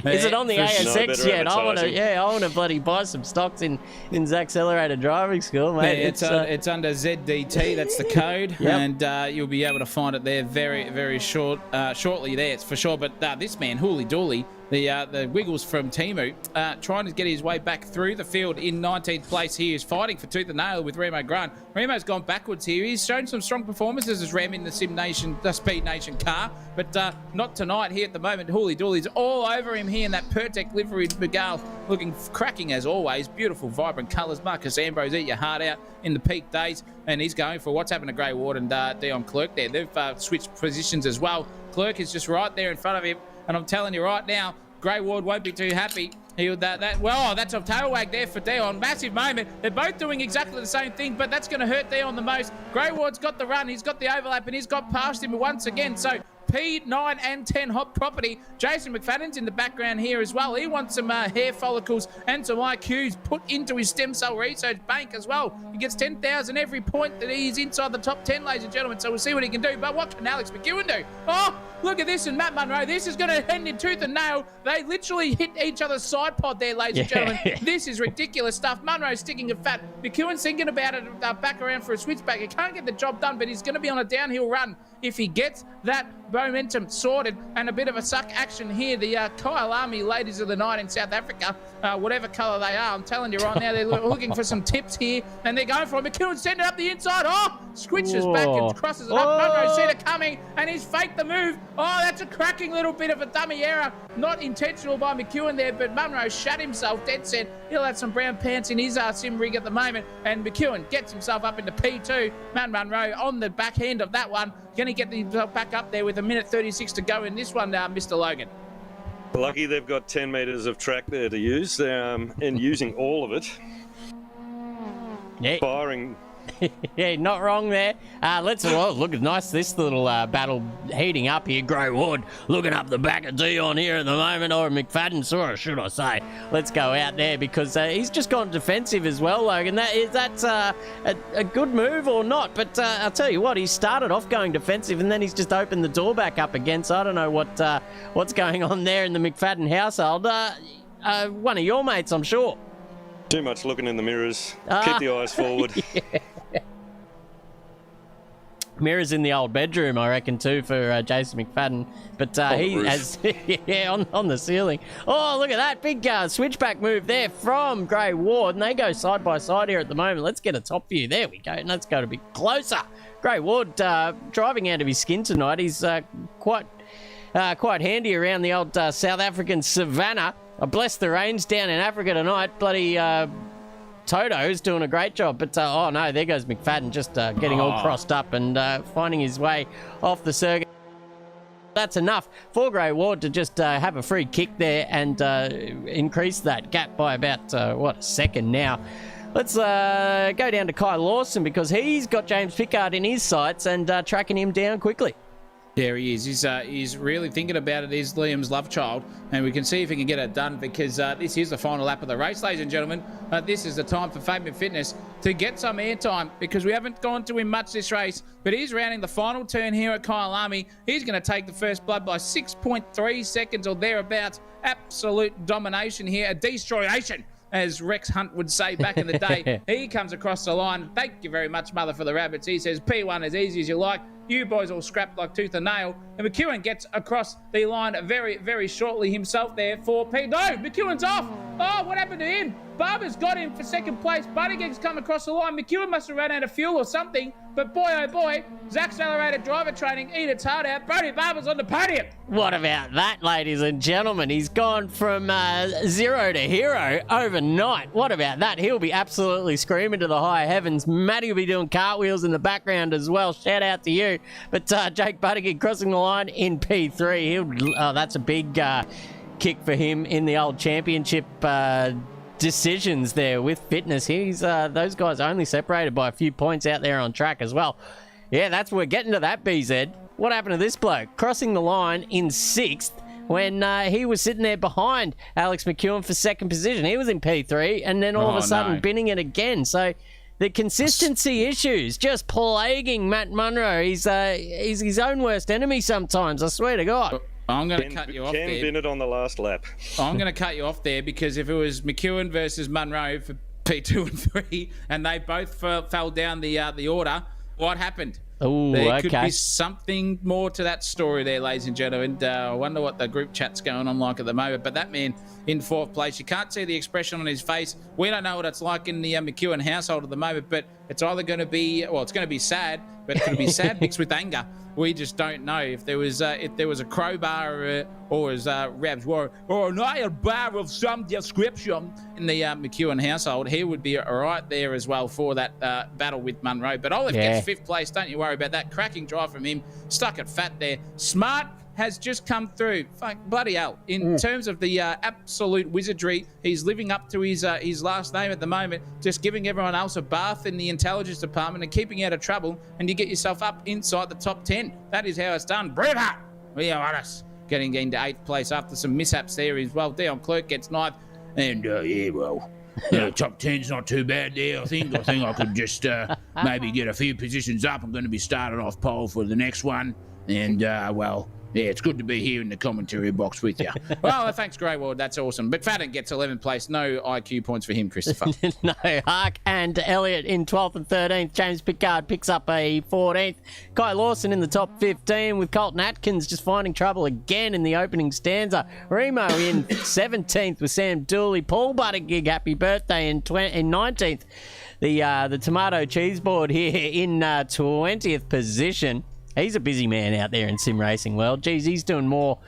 Speaker 2: yeah. Is it on the ASX yet? I want
Speaker 3: advertising.
Speaker 2: to bloody buy some stocks in Zach Accelerated Driving School, mate.
Speaker 1: Yeah, it's under ZDT. That's the code,
Speaker 2: Yep.
Speaker 1: and you'll be able to find it there very shortly. There, it's for sure. But this man, Hooly Dooly, the Wiggles from Timu, trying to get his way back through the field in 19th place. He is fighting for tooth and nail with Remo Grant. Remo's gone backwards here. He's shown some strong performances as Rem in the Speed Nation car, but not tonight here at the moment. Hooly Dooly's all over him here in that Pertec livery. Miguel looking cracking as always. Beautiful, vibrant colours. Marcus Ambrose, eat your heart out in the peak days, and he's going for what's happened to Grey Ward and Dion Clerk there. They've switched positions as well. Clerk is just right there in front of him. And I'm telling you right now, Grey Ward won't be too happy. That's a tail wag there for Dion. Massive moment. They're both doing exactly the same thing, but that's going to hurt Dion the most. Grey Ward's got the run. He's got the overlap, and he's got past him once again. So P9 and 10 hot property. Jason McFadden's in the background here as well. He wants some hair follicles and some IQs put into his stem cell research bank as well. He gets 10,000 every point that he's inside the top 10, ladies and gentlemen. So we'll see what he can do. But what can Alex McEwen do? Oh, look at this, and Matt Munro. This is going to end in tooth and nail. They literally hit each other's side pod there, ladies and gentlemen. This is ridiculous stuff. Munro's sticking a fat. McEwen's thinking about it back around for a switchback. He can't get the job done, but he's going to be on a downhill run if he gets that momentum sorted. And a bit of a suck action here. The Kyalami ladies of the night in South Africa, whatever colour they are, I'm telling you right now, they're looking for some tips here, and they're going for it. McEwen sending it up the inside. Oh, squishes back and crosses it up. Munro's seen it coming, and he's faked the move. Oh, that's a cracking little bit of a dummy error. Not intentional by McEwen there, but Munro shut himself dead set. He'll have some brown pants in his sim rig at the moment, and McEwen gets himself up into P2. Matt Munro on the back end of that one. Can he get himself back up there with a minute 36 to go in this one, Mr. Logan?
Speaker 3: Lucky they've got 10 metres of track there to use, and using all of it.
Speaker 2: Yeah.
Speaker 3: Firing.
Speaker 2: Yeah, not wrong there. Look at nice this little battle heating up here. Grey Ward looking up the back of Dion here at the moment, or McFadden, or should I say. Let's go out there because he's just gone defensive as well, Logan. That's a good move or not? But I'll tell you what, he started off going defensive and then he's just opened the door back up again. So I don't know what's going on there in the McFadden household. One of your mates, I'm sure.
Speaker 3: Too much looking in the mirrors. Keep the eyes forward.
Speaker 2: Yeah. Mirrors in the old bedroom, I reckon, too, for Jason McFadden. But he has, on the ceiling. Oh, look at that big switchback move there from Grey Ward, and they go side by side here at the moment. Let's get a top view. There we go. And let's go a bit closer. Grey Ward driving out of his skin tonight. He's quite handy around the old South African savannah. Bless the rains down in Africa tonight. Bloody Toto's doing a great job, but oh no, there goes McFadden just getting all crossed up and finding his way off the circuit. That's enough for Grey Ward to just have a free kick there and increase that gap by about, a second now. Let's go down to Kai Lawson because he's got James Pickard in his sights and tracking him down quickly.
Speaker 1: There he is. He's really thinking about it. He's Liam's love child, and we can see if he can get it done because this is the final lap of the race, ladies and gentlemen. This is the time for Fabian Fitness to get some airtime because we haven't gone to him much this race, but he's rounding the final turn here at Kyalami. He's going to take the first blood by 6.3 seconds or thereabouts. Absolute domination here, a destroyation as Rex Hunt would say back in the day. He comes across the line. Thank you very much, Mother, for the rabbits. He says, P1 as easy as you like. You boys all scrapped like tooth and nail. And McEwen gets across the line very, very shortly himself there for P. No, McEwen's off. Oh, what happened to him? Barber's got him for second place. Buttygig's come across the line. McEwen must have run out of fuel or something. But boy, oh boy, Zach Accelerated driver training, eat its heart out. Brody Barber's on the podium.
Speaker 2: What about that, ladies and gentlemen? He's gone from 0 to hero overnight. What about that? He'll be absolutely screaming to the high heavens. Matty will be doing cartwheels in the background as well. Shout out to you. But Jake Buttigieg crossing the line in P3. That's a big kick for him in the old championship decisions there with fitness. He's those guys are only separated by a few points out there on track as well. Yeah, we're getting to that, BZ. What happened to this bloke? Crossing the line in 6th when he was sitting there behind Alex McEwen for second position. He was in P3 and then all of a sudden binning it again. So the consistency issues just plaguing Matt Munro. He's his own worst enemy sometimes, I swear to God.
Speaker 1: I'm going to cut you off there.
Speaker 3: Ken Bennett on the last lap.
Speaker 1: I'm going to cut you off there because if it was McEwen versus Munro for P2 and 3 and they both fell down the order, what happened?
Speaker 2: Oh,
Speaker 1: there could be something more to that story there, ladies and gentlemen. I wonder what the group chat's going on like at the moment. But that man in 4th place, you can't see the expression on his face. We don't know what it's like in the McEwen household at the moment, but it's either going to be, well, it's going to be sad, but it's going to be sad mixed with anger. We just don't know if there was a crowbar or as Rabs were, or an iron bar of some description in the McEwen household. He would be right there as well for that battle with Munro. But Olive gets 5th place. Don't you worry about that. Cracking drive from him. Stuck it fat there. Smart has just come through. Fuck, bloody hell. In terms of the absolute wizardry, he's living up to his last name at the moment, just giving everyone else a bath in the intelligence department and keeping out of trouble, and you get yourself up inside the top 10. That is how it's done. Braveheart! We are us. Getting into 8th place after some mishaps there as well. Dion Clerk gets 9th. And, top 10's not too bad there. I think I could just maybe get a few positions up. I'm going to be starting off pole for the next one. And, yeah, it's good to be here in the commentary box with you. Well, thanks, Grey Ward. That's awesome. But Fadden gets 11th place. No IQ points for him, Christopher.
Speaker 2: No, Hark and Elliott in 12th and 13th. James Pickard picks up a 14th. Kai Lawson in the top 15 with Colton Atkins just finding trouble again in the opening stanza. Remo in 17th with Sam Dooley. Paul Buttigieg, happy birthday in 19th. The tomato cheese board here in 20th position. He's a busy man out there in sim racing world. Geez, he's doing more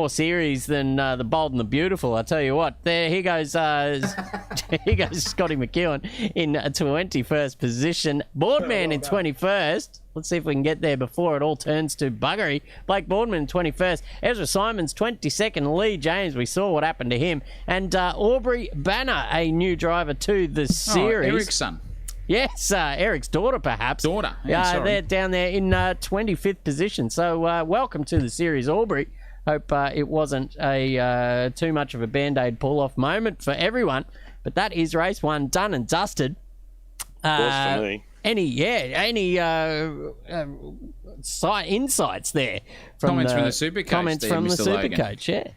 Speaker 2: series than the Bold and the Beautiful. I tell you what, there he goes. He goes, Scotty McEwen in 21st position. Boardman in 21st. Let's see if we can get there before it all turns to buggery. Blake Boardman in 21st. Ezra Simons 22nd. Lee James, we saw what happened to him. And Aubrey Banner, a new driver to the series.
Speaker 1: Eric's son.
Speaker 2: Yes, Eric's daughter, perhaps. They're down there in 25th position. So welcome to the series, Aubrey. Hope it wasn't a too much of a Band-Aid pull-off moment for everyone. But that is race 1 done and dusted.
Speaker 3: Was for me.
Speaker 2: Any insights there?
Speaker 1: Comments from the Supercoach.
Speaker 2: Comments
Speaker 1: there,
Speaker 2: from
Speaker 1: Mr.
Speaker 2: the
Speaker 1: Logan.
Speaker 2: Supercoach, yeah.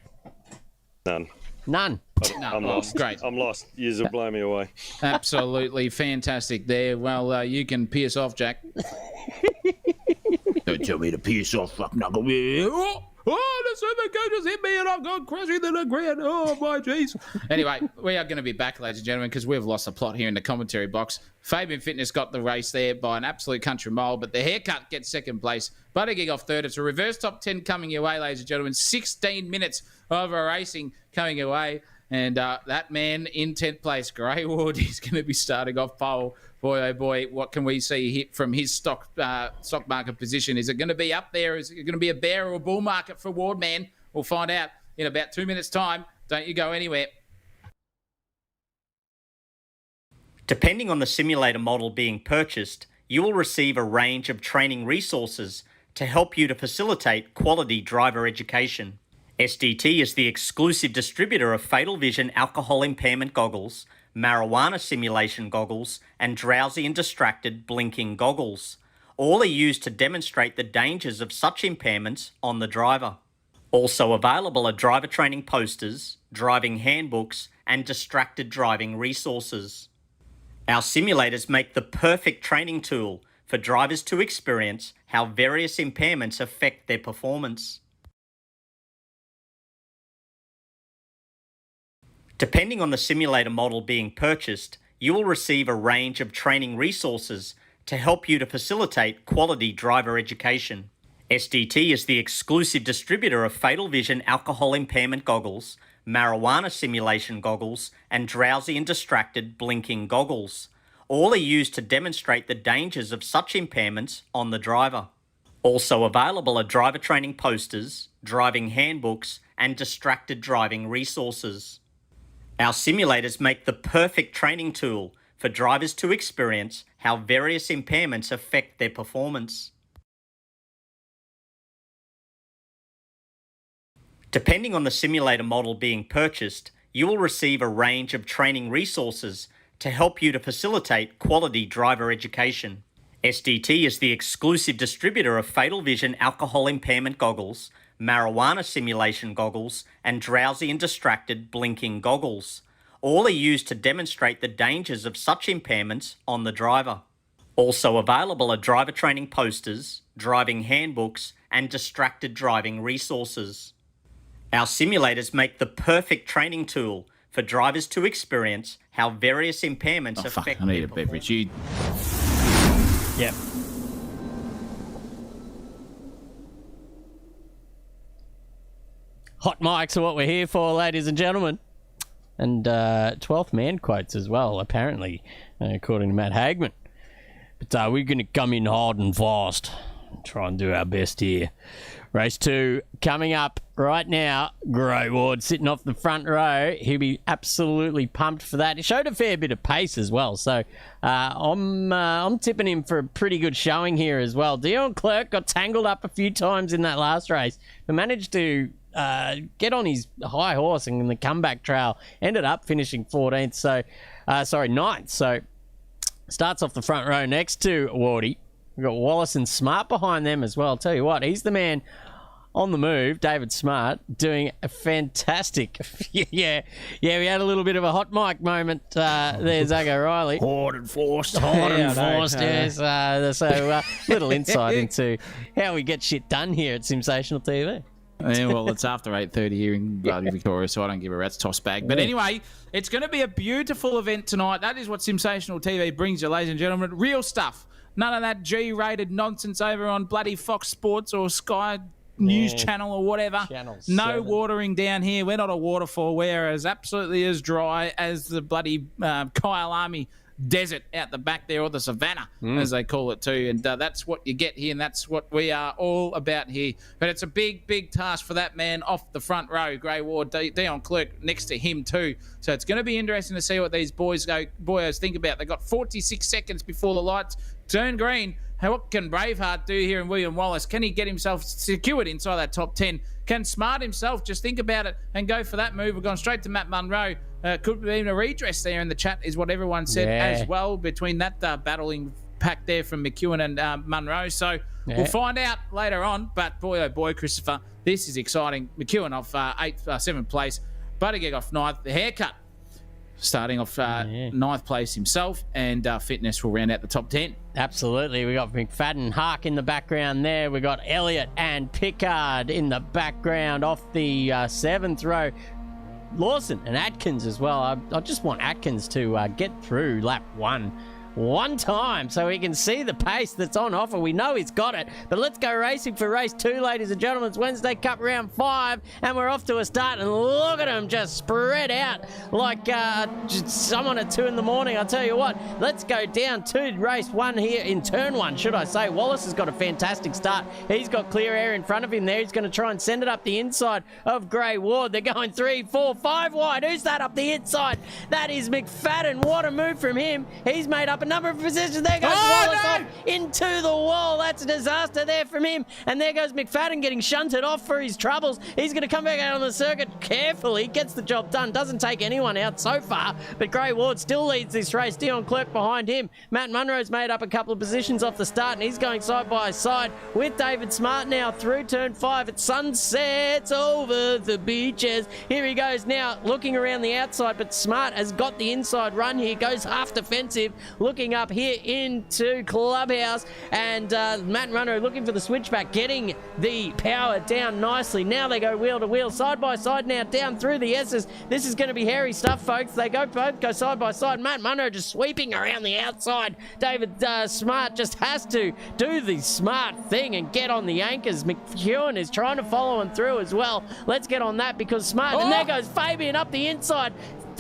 Speaker 3: None. I'm lost.
Speaker 1: Great.
Speaker 3: I'm lost. You will blow me away.
Speaker 1: Absolutely fantastic there. Well, you can pierce off, Jack. Don't tell me to pierce off, fuck knuckle. The Supercoach just hit me and I've gone crashing to the ground. Oh, my jeez. Anyway, we are going to be back, ladies and gentlemen, because we've lost the plot here in the commentary box. Fabian Fitness got the race there by an absolute country mile, but the haircut gets second place. Buttigieg off third. It's a reverse top 10 coming your way, ladies and gentlemen. 16 minutes of racing coming your way. And that man in 10th place, Grey Ward, is going to be starting off pole. Boy, oh boy, what can we see from his stock market position? Is it going to be up there? Is it going to be a bear or a bull market for Ward, man? We'll find out in about 2 minutes' time. Don't you go anywhere.
Speaker 4: Depending on the simulator model being purchased, you will receive a range of training resources to help you to facilitate quality driver education. SDT is the exclusive distributor of Fatal Vision alcohol impairment goggles, marijuana simulation goggles, and drowsy and distracted blinking goggles. All are used to demonstrate the dangers of such impairments on the driver. Also available are driver training posters, driving handbooks, and distracted driving resources. Our simulators make the perfect training tool for drivers to experience how various impairments affect their performance. Depending on the simulator model being purchased, you will receive a range of training resources to help you to facilitate quality driver education. SDT is the exclusive distributor of Fatal Vision alcohol impairment goggles, marijuana simulation goggles, and drowsy and distracted blinking goggles. All are used to demonstrate the dangers of such impairments on the driver. Also available are driver training posters, driving handbooks, and distracted driving resources. Our simulators make the perfect training tool for drivers to experience how various impairments affect their performance. Depending on the simulator model being purchased, you will receive a range of training resources to help you to facilitate quality driver education. SDT is the exclusive distributor of Fatal Vision alcohol impairment goggles, marijuana simulation goggles, and drowsy and distracted blinking goggles. All are used to demonstrate the dangers of such impairments on the driver. Also available are driver training posters, driving handbooks, and distracted driving resources. Our simulators make the perfect training tool for drivers to experience how various impairments affect
Speaker 1: I need
Speaker 4: their
Speaker 1: a beverage. You...
Speaker 2: Yep. Hot mics are what we're here for, ladies and gentlemen. And 12th man quotes as well, apparently, according to Matt Hagman. But we're going to come in hard and fast. Try and do our best here. Race 2 coming up right now. Grey Ward sitting off the front row. He'll be absolutely pumped for that. He showed a fair bit of pace as well. So I'm tipping him for a pretty good showing here as well. Dion Clerk got tangled up a few times in that last race, but managed to get on his high horse and in the comeback trail. Ended up finishing 14th. So, 9th. So starts off the front row next to Wardy. We've got Wallace and Smart behind them as well. I'll tell you what, he's the man on the move, David Smart, doing a fantastic... yeah, we had a little bit of a hot mic moment there, Zach O'Reilly.
Speaker 1: Hard and forced.
Speaker 2: Yes. So little insight into how we get shit done here at Simsational TV.
Speaker 1: Yeah, well, it's after 8:30 here in bloody Victoria, so I don't give a rat's toss bag. But anyway, it's going to be a beautiful event tonight. That is what Simsational TV brings you, ladies and gentlemen. Real stuff. None of that G-rated nonsense over on bloody Fox Sports or Sky News Channel or whatever.
Speaker 2: Channel
Speaker 1: no
Speaker 2: 7.
Speaker 1: watering down here. We're not a waterfall. We're as absolutely as dry as the bloody Kyalami desert out the back there, or the savannah, as they call it too. And that's what you get here, and that's what we are all about here. But it's a big, big task for that man off the front row, Grey Ward, Dion Clerk next to him too. So it's going to be interesting to see what these boys think about. They've got 46 seconds before the lights turn green. What can Braveheart do here in William Wallace? Can he get himself secured inside that top 10? Can Smart himself just think about it and go for that move? We've gone straight to Matt Munro. Could be even a redress there in the chat is what everyone said as well, between that battling pack there from McEwen and Munro. So we'll find out later on. But boy, oh boy, Christopher, this is exciting. McEwen off 7th place. Buttigieg off 9th. The haircut starting off 9th place himself, and fitness will round out the top 10.
Speaker 2: Absolutely. We got McFadden, Hark in the background there. We got Elliott and Pickard in the background off the 7th row. Lawson and Atkins as well. I just want Atkins to get through lap 1 time so we can see the pace that's on offer. We know he's got it, but let's go racing for race 2, ladies and gentlemen. It's Wednesday Cup round 5, and we're off to a start, and look at them just spread out like someone at 2 in the morning. I'll tell you what, let's go down to race 1 here in turn 1, should I say. Wallace has got a fantastic start. He's got clear air in front of him there. He's going to try and send it up the inside of Grey Ward. They're going 3, 4, 5 wide. Who's that up the inside? That is McFadden. What a move from him. He's made up a number of positions. There goes Wallace off into the wall. That's a disaster there from him. And there goes McFadden getting shunted off for his troubles. He's going to come back out on the circuit carefully, gets the job done, doesn't take anyone out so far, but Gray Ward still leads this race. Dion Clerk behind him. Matt Munro's made up a couple of positions off the start, and he's going side by side with David Smart now through turn 5. It sunsets over the beaches. Here he goes now, looking around the outside, but Smart has got the inside run here, goes half defensive, looking up here into Clubhouse, and Matt Munro looking for the switchback, getting the power down nicely. Now they go wheel to wheel, side by side now, down through the S's. This is going to be hairy stuff, folks. They both go side by side. Matt Munro just sweeping around the outside. David Smart just has to do the smart thing and get on the anchors. McEwen is trying to follow him through as well. Let's get on that because Smart, and there goes Fabian up the inside,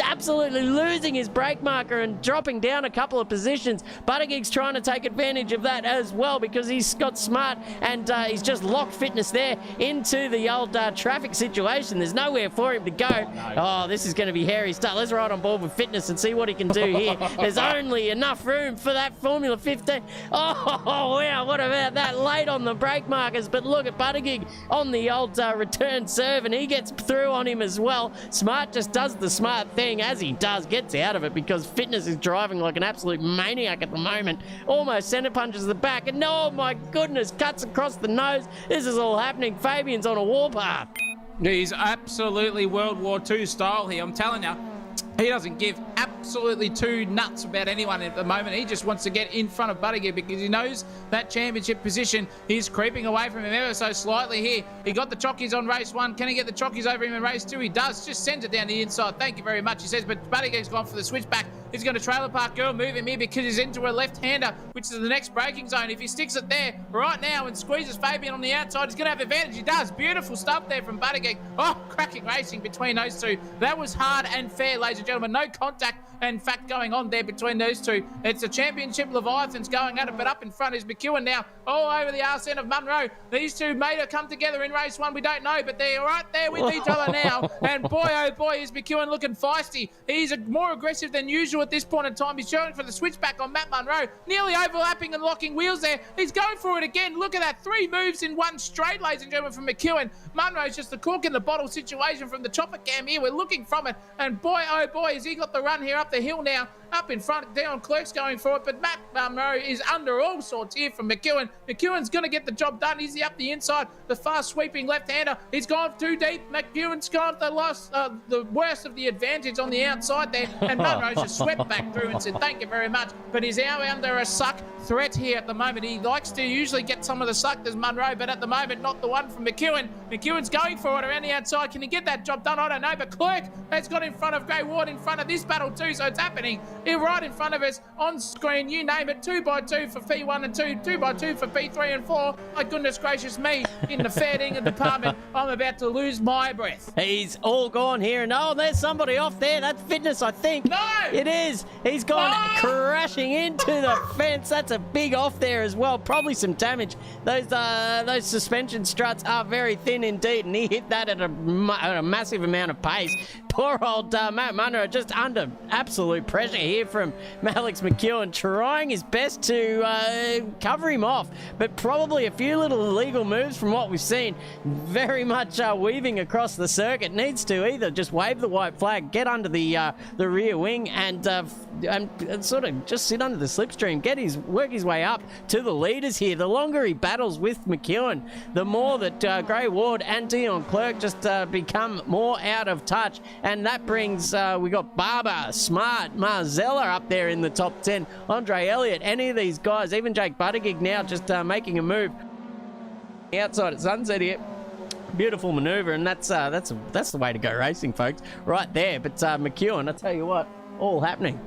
Speaker 2: absolutely losing his brake marker and dropping down a couple of positions. Buttigieg's trying to take advantage of that as well because he's got Smart and he's just locked Fitness there into the old traffic situation. There's nowhere for him to go. Oh, this is going to be hairy stuff. Let's ride on board with Fitness and see what he can do here. There's only enough room for that Formula 15. Oh, wow, what about that? Late on the brake markers, but look at Buttigieg on the old return serve, and he gets through on him as well. Smart just does the smart thing. As he does, gets out of it because Fitness is driving like an absolute maniac at the moment. Almost center punches the back, and oh my goodness, cuts across the nose. This is all happening. Fabian's on a warpath.
Speaker 1: He's absolutely World War II style here, I'm telling you. He doesn't give absolutely two nuts about anyone at the moment. He just wants to get in front of Buttigieg because he knows that championship position. He's creeping away from him ever so slightly here. He got the chockies on race 1. Can he get the chockies over him in race 2? He does. Just sends it down the inside. Thank you very much, he says. But Buttigieg's gone for the switchback. He's going to trailer park girl, move him here because he's into a left-hander, which is the next braking zone. If he sticks it there right now and squeezes Fabian on the outside, he's going to have advantage. He does. Beautiful stuff there from Buttigieg. Oh, cracking racing between those two. That was hard and fair, ladies and gentlemen. No contact, in fact, going on there between those two. It's a championship Leviathans going at it, but up in front is McEwen now, all over the arse end of Munro. These two may have come together in race 1. We don't know, but they're right there with each other now. And boy, oh boy, is McEwen looking feisty. He's more aggressive than usual at this point in time. He's showing for the switchback on Matt Munro, nearly overlapping and locking wheels there. He's going for it again. Look at that. 3 moves in one straight, ladies and gentlemen, from McEwen. Munro's just the cork in the bottle situation from the chopper cam here. We're looking from it, and boy, oh boy, has he got the run here up the hill now. Up in front, Dion Clerk's going for it, but Matt Munro is under all sorts here from McEwen. McEwen's going to get the job done. Is he up the inside? The fast sweeping left-hander. He's gone too deep. McEwen's got the worst of the advantage on the outside there, and Munro's just swept back through and said, thank you very much. But he's now under a suck threat here at the moment. He likes to usually get some of the suck, there's Munro, but at the moment, not the one from McEwen. McEwen's going for it around the outside. Can he get that job done? I don't know, but Clerk has got in front of Gray Ward in front of this battle too, so it's happening. Here right in front of us, on screen, you name it, 2x2 for P1 and 2, 2x2 for P3 and 4. My goodness gracious me, in the fair dinner department, I'm about to lose my breath.
Speaker 2: He's all gone here, and oh, there's somebody off there. That's Fitness, I think.
Speaker 1: No!
Speaker 2: It is. He's gone crashing into the fence. That's a big off there as well. Probably some damage. Those suspension struts are very thin indeed, and he hit that at a massive amount of pace. Poor old Matt Munro just under absolute pressure here from Alex McEwen, trying his best to cover him off, but probably a few little illegal moves from what we've seen. Very much weaving across the circuit. Needs to either just wave the white flag, get under the rear wing, and sort of just sit under the slipstream, work his way up to the leaders here. The longer he battles with McEwen, the more that Gray Ward and Dion Clerk just become more out of touch. And that brings, we got Barber, Smart, Marzella up there in the top 10. Andre Elliott, any of these guys, even Jake Buttigieg now just making a move outside at Sunset here. Beautiful maneuver, and that's the way to go racing, folks, right there. But McEwen, I tell you what, all happening.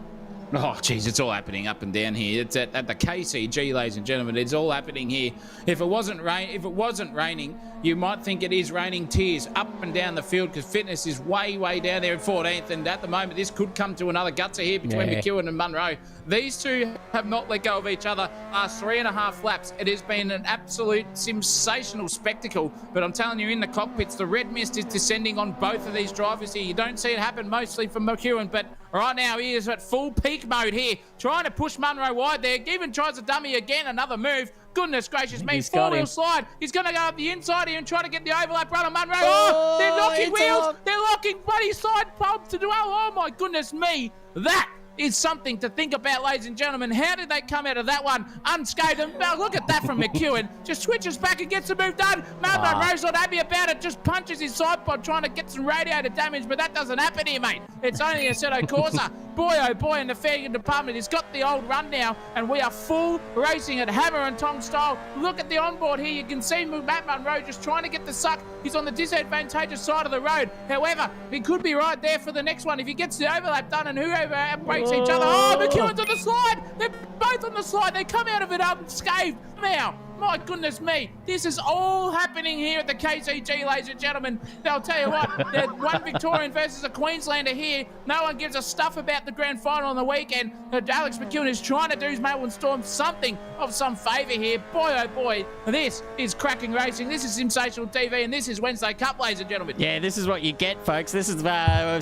Speaker 1: Oh, geez, it's all happening up and down here. It's at the KCG, ladies and gentlemen. It's all happening here. If it wasn't raining, you might think it is raining tears up and down the field because Fitness is way, way down there in 14th. And at the moment, this could come to another gutser here between McEwen and Munro. These two have not let go of each other. Last 3.5 laps, it has been an absolute sensational spectacle. But I'm telling you, in the cockpits, the red mist is descending on both of these drivers here. You don't see it happen mostly from McEwen, but Right now, he is at full peak mode here, trying to push Munro wide there. Even tries to dummy again, another move. Goodness gracious me, four-wheel slide. He's going to go up the inside here and try to get the overlap run on Munro. Oh, they're locking wheels. They're locking bloody side pump to do. Oh, my goodness me. That is something to think about, ladies and gentlemen. How did they come out of that one unscathed? And look at that from McEwen. Just switches back and gets the move done. Munro's not happy about it. Just punches his side pod trying to get some radiator damage, but that doesn't happen here, mate. It's only a Assetto Corsa. Boy, oh boy, in the fair department, he's got the old run now, and we are full racing at hammer and tong style. Look at the onboard here. You can see Matt Munro just trying to get the suck. He's on the disadvantageous side of the road. However, he could be right there for the next one if he gets the overlap done and whoever outbreaks each other. Oh, McEwen's on the slide. They're both on the slide. They come out of it unscathed. Now, my goodness me, this is all happening here at the KCG, ladies and gentlemen. I'll tell you what, one Victorian versus a Queenslander here. No one gives a stuff about the grand final on the weekend. Alex McEwen is trying to do his Melbourne Storm something of some favour here. Boy, oh boy, this is cracking racing. This is Simsational TV, and this is Wednesday Cup, ladies and gentlemen.
Speaker 2: Yeah, this is what you get, folks. This is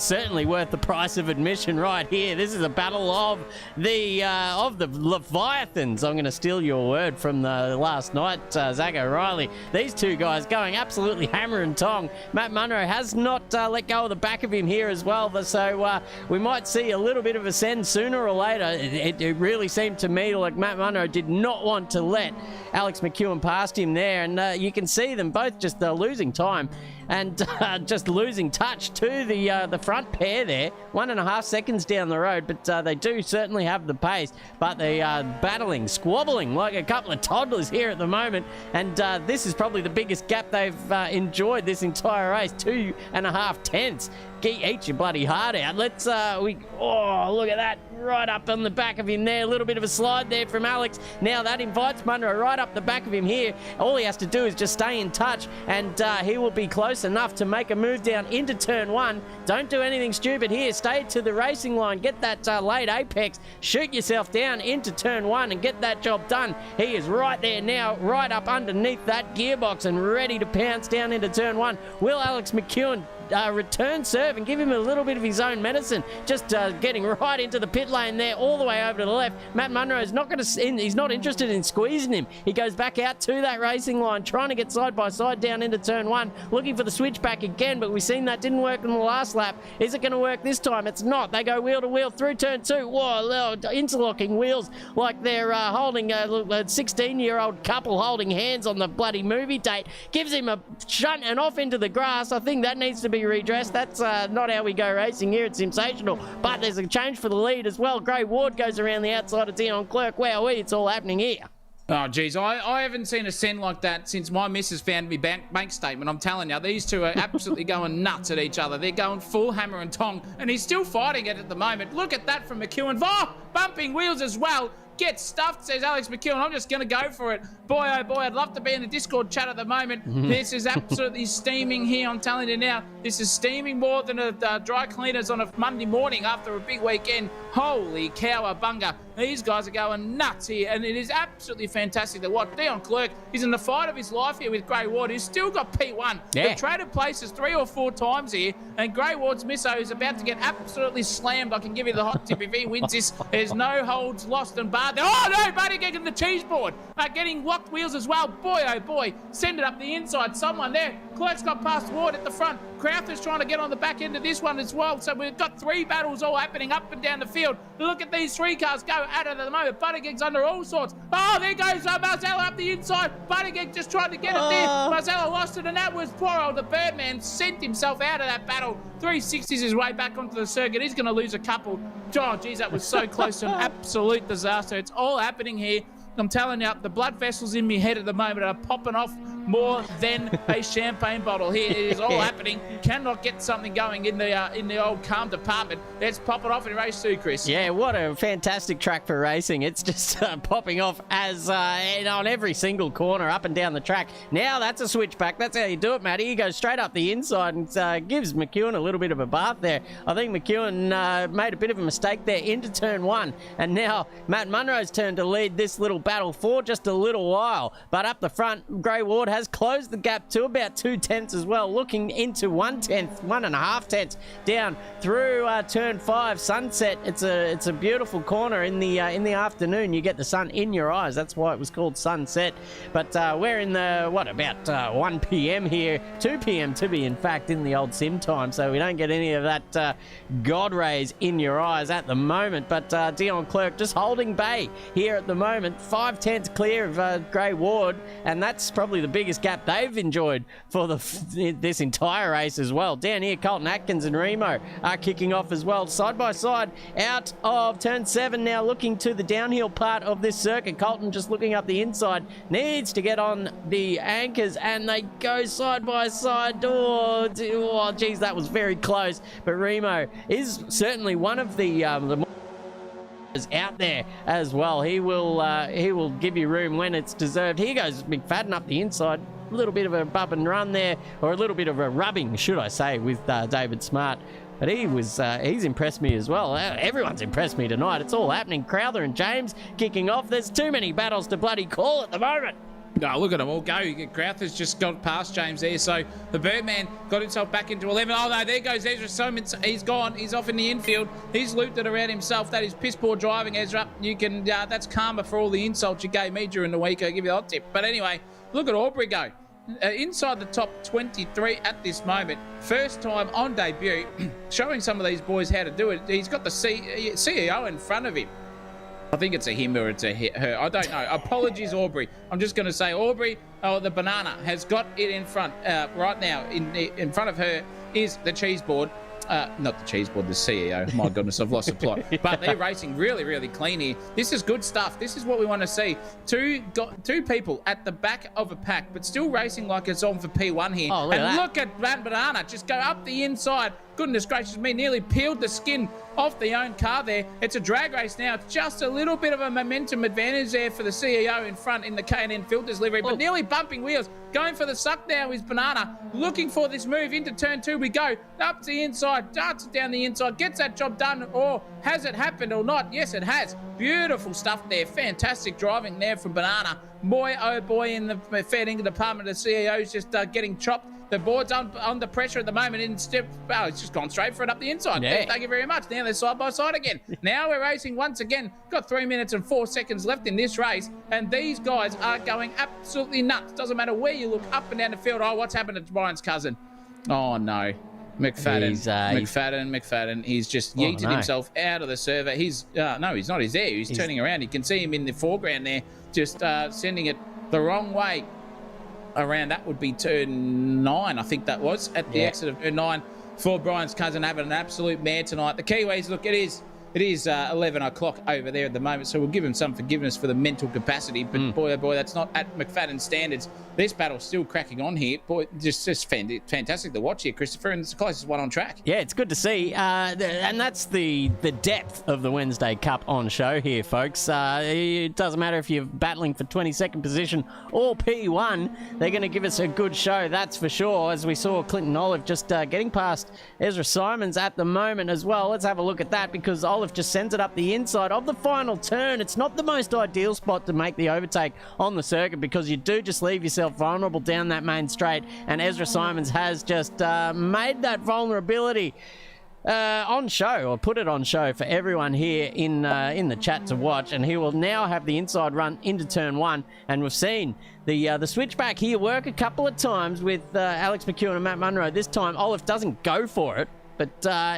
Speaker 2: certainly worth the price of admission right here. This is a battle of the Leviathans. I'm going to steal your word from the last night, Zach O'Reilly. These two guys going absolutely hammer and tong. Matt Munro has not let go of the back of him here as well, so we might see a little bit of a send sooner or later. It really seemed to me like Matt Munro did not want to let Alex McEwen past him there, and you can see them both just losing time and just losing touch to the front pair there. 1.5 seconds down the road, but they do certainly have the pace, but they are battling, squabbling like a couple of toddlers here at the moment, and this is probably the biggest gap they've enjoyed this entire race. 2.5 tenths. Eat your bloody heart out. Oh, look at that, right up on the back of him there. A little bit of a slide there from Alex. Now that invites Munro right up the back of him here. All he has to do is just stay in touch, and he will be close enough to make a move down into turn one. Don't do anything stupid here. Stay to the racing line. Get that late apex. Shoot yourself down into turn one and get that job done. He is right there now, right up underneath that gearbox and ready to pounce down into turn one. Will Alex McEwen return serve and give him a little bit of his own medicine? Just getting right into the pit lane there, all the way over to the left. Matt Munro is not going to. He's not interested in squeezing him. He goes back out to that racing line, trying to get side by side down into turn one, looking for the switchback again. But we've seen that didn't work in the last lap. Is it going to work this time? It's not. They go wheel to wheel through turn two. Whoa, interlocking wheels like they're holding a 16-year-old couple holding hands on the bloody movie date. Gives him a shunt and off into the grass. I think that needs to be redressed. That's not how we go racing here at Simsational. But there's a change for the lead as well. Gray Ward goes around the outside of Dion Clerk. Wow, it's all happening here.
Speaker 1: Oh, geez, I haven't seen a send like that since my missus found me bank statement. I'm telling you, these two are absolutely going nuts at each other. They're going full hammer and tong, and he's still fighting it at the moment. Look at that from McEwen. Oh, bumping wheels as well. Get stuffed, says Alex McEwen. I'm just going to go for it. Boy, oh boy, I'd love to be in the Discord chat at the moment. This is absolutely steaming here. I'm telling you now, this is steaming more than a dry cleaners on a Monday morning after a big weekend. Holy cowabunga. These guys are going nuts here, and it is absolutely fantastic to watch. Dion Clerk is in the fight of his life here with Gray Ward, who's still got P1.
Speaker 2: Yeah.
Speaker 1: They've traded places 3 or 4 times here, and Gray Ward's misso is about to get absolutely slammed. I can give you the hot tip. If he wins this, there's no holds lost and barred. Oh no, Buddy getting the cheese board. Getting locked wheels as well. Boy, oh boy. Send it up the inside. Someone there. Clerk's got past Ward at the front. Crowther's trying to get on the back end of this one as well. So we've got 3 battles all happening up and down the field. Look at these 3 cars go at it at the moment. Buttigieg's under all sorts. Oh, there goes Marzella up the inside. Buttigieg just tried to get it there. Marzella lost it, and that was poor old the Birdman sent himself out of that battle. 360s his way back onto the circuit. He's going to lose a couple. Oh, geez, that was so close to an absolute disaster. It's all happening here. I'm telling you, the blood vessels in my head at the moment are popping off more than a champagne bottle here. It is all happening. Cannot get something going in the old calm department. Let's pop it off in race 2, Chris.
Speaker 2: Yeah, what a fantastic track for racing. It's just popping off as on every single corner up and down the track. Now that's a switchback. That's how you do it, Matty. He goes straight up the inside and gives McEwen a little bit of a bath there. I think McEwen made a bit of a mistake there into turn 1. And now Matt Munro's turn to lead this little battle for just a little while. But up the front, Gray Ward has closed the gap to about 2/10 as well, looking into 1/10, 1.5 down through turn 5. Sunset. It's a beautiful corner in the afternoon. You get the sun in your eyes. That's why it was called Sunset. But we're in the about 1 p.m. here, 2 p.m. to be in fact in the old sim time, so we don't get any of that God rays in your eyes at the moment. But Dion Clerk just holding bay here at the moment, 5/10 clear of Grey Ward, and that's probably the biggest gap they've enjoyed for this entire race as well. Down here, Colton Atkins and Remo are kicking off as well, side by side out of turn 7 now, looking to the downhill part of this circuit. Colton just looking up the inside, needs to get on the anchors, and they go side by side. Oh geez, that was very close. But Remo is certainly one of the more out there as well. He will give you room when it's deserved. Here goes McFadden up the inside. A little bit of a bump and run there, or a little bit of a rubbing, should I say, with David Smart. But he's impressed me as well. Everyone's impressed me tonight. It's all happening. Crowther and James kicking off. There's too many battles to bloody call at the moment.
Speaker 1: No, look at them all go. Crowther's just got past James there. So the Birdman got himself back into 11. Oh, no, there goes Ezra Simons. He's gone. He's off in the infield. He's looped it around himself. That is piss poor driving, Ezra. You can, that's karma for all the insults you gave me during the week. I'll give you the hot tip. But anyway, look at Aubrey go. Inside the top 23 at this moment. First time on debut, showing some of these boys how to do it. He's got the CEO in front of him. I think it's a him or it's a her. I don't know. Apologies, Aubrey. I'm just going to say Aubrey, the banana, has got it in front right now. In front of her is the cheese board. Not the cheese board, the CEO. My goodness, I've lost the plot. But they're racing really, really clean here. This is good stuff. This is what we want to see. Two people at the back of a pack, but still racing like it's on for P1 here.
Speaker 2: Oh,
Speaker 1: look at that banana just go up the inside. Goodness gracious me, nearly peeled the skin off the own car there. It's a drag race now. Just a little bit of a momentum advantage there for the CEO in front in the K&N filters livery, but nearly bumping wheels. Going for the suck now is Banana. Looking for this move into turn 2 we go. Up to the inside, darts it down the inside, gets that job done, or has it happened or not? Yes, it has. Beautiful stuff there. Fantastic driving there from Banana. Boy, oh boy, in the fair dinkum department, the CEO is just getting chopped. The board's under pressure at the moment. It's just gone straight for it up the inside.
Speaker 2: Yeah.
Speaker 1: Thank you very much. Now they're side by side again. Now we're racing once again. Got 3 minutes and 4 seconds left in this race, and these guys are going absolutely nuts. Doesn't matter where you look, up and down the field. Oh, what's happened to Brian's cousin? Oh no, McFadden. McFadden. He's just yeeted himself out of the server. No, he's not. He's there. He's turning around. You can see him in the foreground there, just sending it the wrong way. Around that would be turn 9, I think that was, at the exit of turn 9 for Brian's cousin, having an absolute mare tonight. The Kiwis, look, it is 11 o'clock over there at the moment, so we'll give him some forgiveness for the mental capacity, but boy, oh boy, that's not at McFadden standards. This battle's still cracking on here. Boy, just fantastic to watch here, Christopher, and it's the closest one on track.
Speaker 2: Yeah, it's good to see, and that's the depth of the Wednesday Cup on show here, folks. It doesn't matter if you're battling for 22nd position or P1, they're going to give us a good show, that's for sure, as we saw Clinton Olive just getting past Ezra Simons at the moment as well. Let's have a look at that, because Olive just sends it up the inside of the final turn. It's not the most ideal spot to make the overtake on the circuit, because you do just leave yourself vulnerable down that main straight, and Ezra Simons has just made that vulnerability on show, or put it on show for everyone here in the chat to watch, and he will now have the inside run into turn 1, and we've seen the switchback here work a couple of times with Alex McEwen and Matt Munro. This time Olive doesn't go for it, but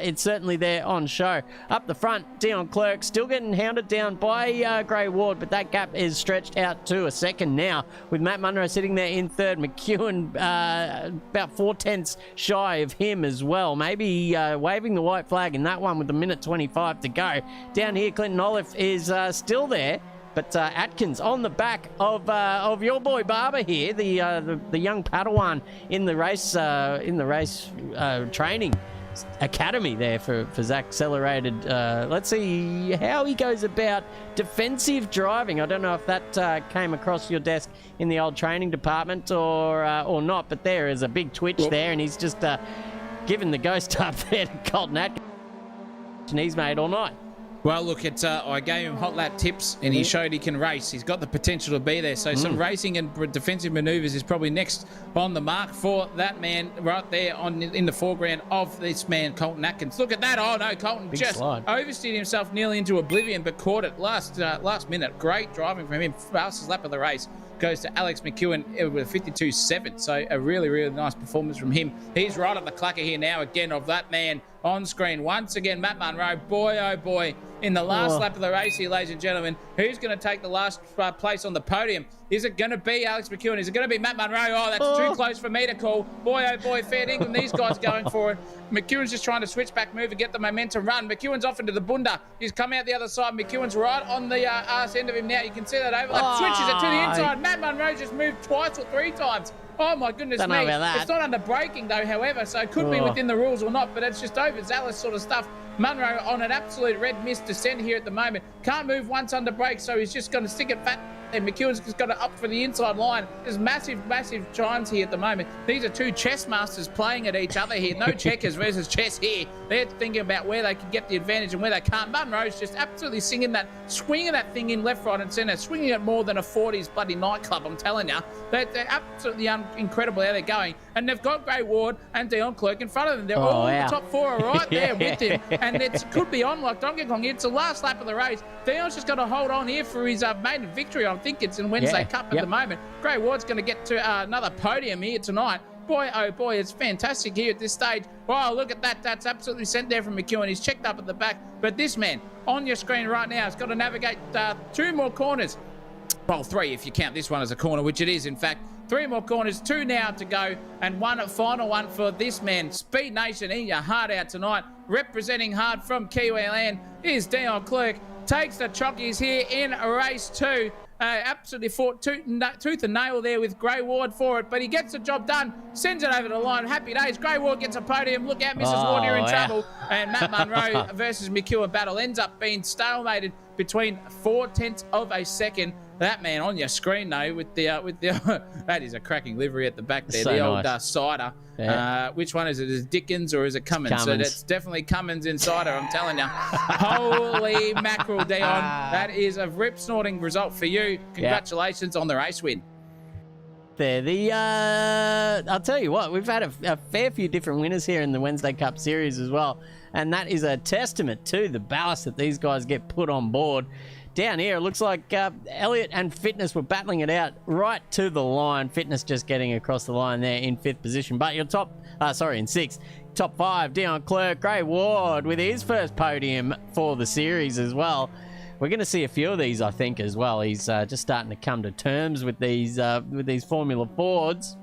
Speaker 2: it's certainly there on show. Up the front, Dion Clerk still getting hounded down by Grey Ward, but that gap is stretched out to a second now, with Matt Munro sitting there in third. McEwen about 4/10 shy of him as well. Maybe waving the white flag in that one with a minute 25 to go. Down here, Clinton Olive is still there. But Atkins on the back of your boy Barber here, the young Padawan in the race training academy there for Zach Accelerated. Let's see how he goes about defensive driving. I don't know if that came across your desk in the old training department or not, but there is a big twitch there, and he's just given the ghost up there to Colton Atkins, and he's made all night.
Speaker 1: Well, look, I gave him hot lap tips, and he showed he can race. He's got the potential to be there. So some racing and defensive manoeuvres is probably next on the mark for that man right there in the foreground of this man, Colton Atkins. Look at that. Oh, no, Colton
Speaker 2: Big
Speaker 1: just
Speaker 2: slide.
Speaker 1: oversteered himself nearly into oblivion, but caught it last minute. Great driving from him. Fastest lap of the race goes to Alex McEwen with a 52.7. So a really, really nice performance from him. He's right at the clacker here now again of that man on screen. Once again, Matt Munro, boy, oh boy, in the last lap of the race here, ladies and gentlemen. Who's going to take the last place on the podium? Is it going to be Alex McEwen? Is it going to be Matt Munro? Oh, that's too close for me to call. Boy, oh boy, fair dinkum. These guys going for it. McEwen's just trying to switch back move and get the momentum run. McEwen's off into the bunda. He's coming out the other side. McEwen's right on the arse end of him now. You can see that overlap. Switches it to the inside. Matt Munro just moved twice or three times. Oh, my goodness
Speaker 2: Don't
Speaker 1: me.
Speaker 2: know about that.
Speaker 1: It's not under braking, though, however, so it could be within the rules or not, but it's just overzealous sort of stuff. Munro on an absolute red mist descent here at the moment. Can't move once under brake, so he's just going to stick it fat. And McEwen's just got to up for the inside line. There's massive chimes here at the moment. These are two chess masters playing at each other here. No checkers versus chess here. They're thinking about where they can get the advantage and where they can't. Munro's just absolutely swinging that thing in left, right and centre, swinging it more than a 40s bloody nightclub, I'm telling you. They're absolutely incredible how they're going. And they've got Gray Ward and Dion Clerk in front of them. They're all the top four are right there with him. And it could be on like Donkey Kong. It's the last lap of the race. Dion's just got to hold on here for his maiden victory. I think it's in Wednesday Cup at the moment. Gray Ward's going to get to another podium here tonight. Boy, oh boy, it's fantastic here at this stage. Wow, look at that. That's absolutely sent there from McEwen. He's checked up at the back. But this man on your screen right now has got to navigate two more corners. Well, three if you count this one as a corner, which it is, in fact. Three more corners, two now to go, and one final one for this man. Speed Nation in your heart out tonight. Representing hard from Kiwi land is Dion Clerk. Takes the chockies here in race two. Absolutely fought tooth and nail there with Gray Ward for it, but he gets the job done, sends it over the line. Happy days. Gray Ward gets a podium. Look out, Mrs. Ward, you're in trouble. And Matt Munro versus McEwen battle ends up being stalemated between 0.4 of a second. That man on your screen though, with the that is a cracking livery at the back there.
Speaker 2: So
Speaker 1: the old
Speaker 2: nice.
Speaker 1: cider.
Speaker 2: Yeah.
Speaker 1: Which one is it? Is it Dickens or is it Cummins? So that's definitely Cummins Insider, I'm telling you. Holy mackerel, Dion. That is a rip snorting result for you. Congratulations on the race win.
Speaker 2: There, I'll tell you what, we've had a fair few different winners here in the Wednesday Cup Series as well, and that is a testament to the ballast that these guys get put on board. Down here, it looks like Elliott and Fitness were battling it out right to the line. Fitness just getting across the line there in 5th position. But your in 6th. Top 5, Dion Clerk, Gray Ward with his first podium for the series as well. We're going to see a few of these, I think, as well. He's just starting to come to terms with these Formula Fords.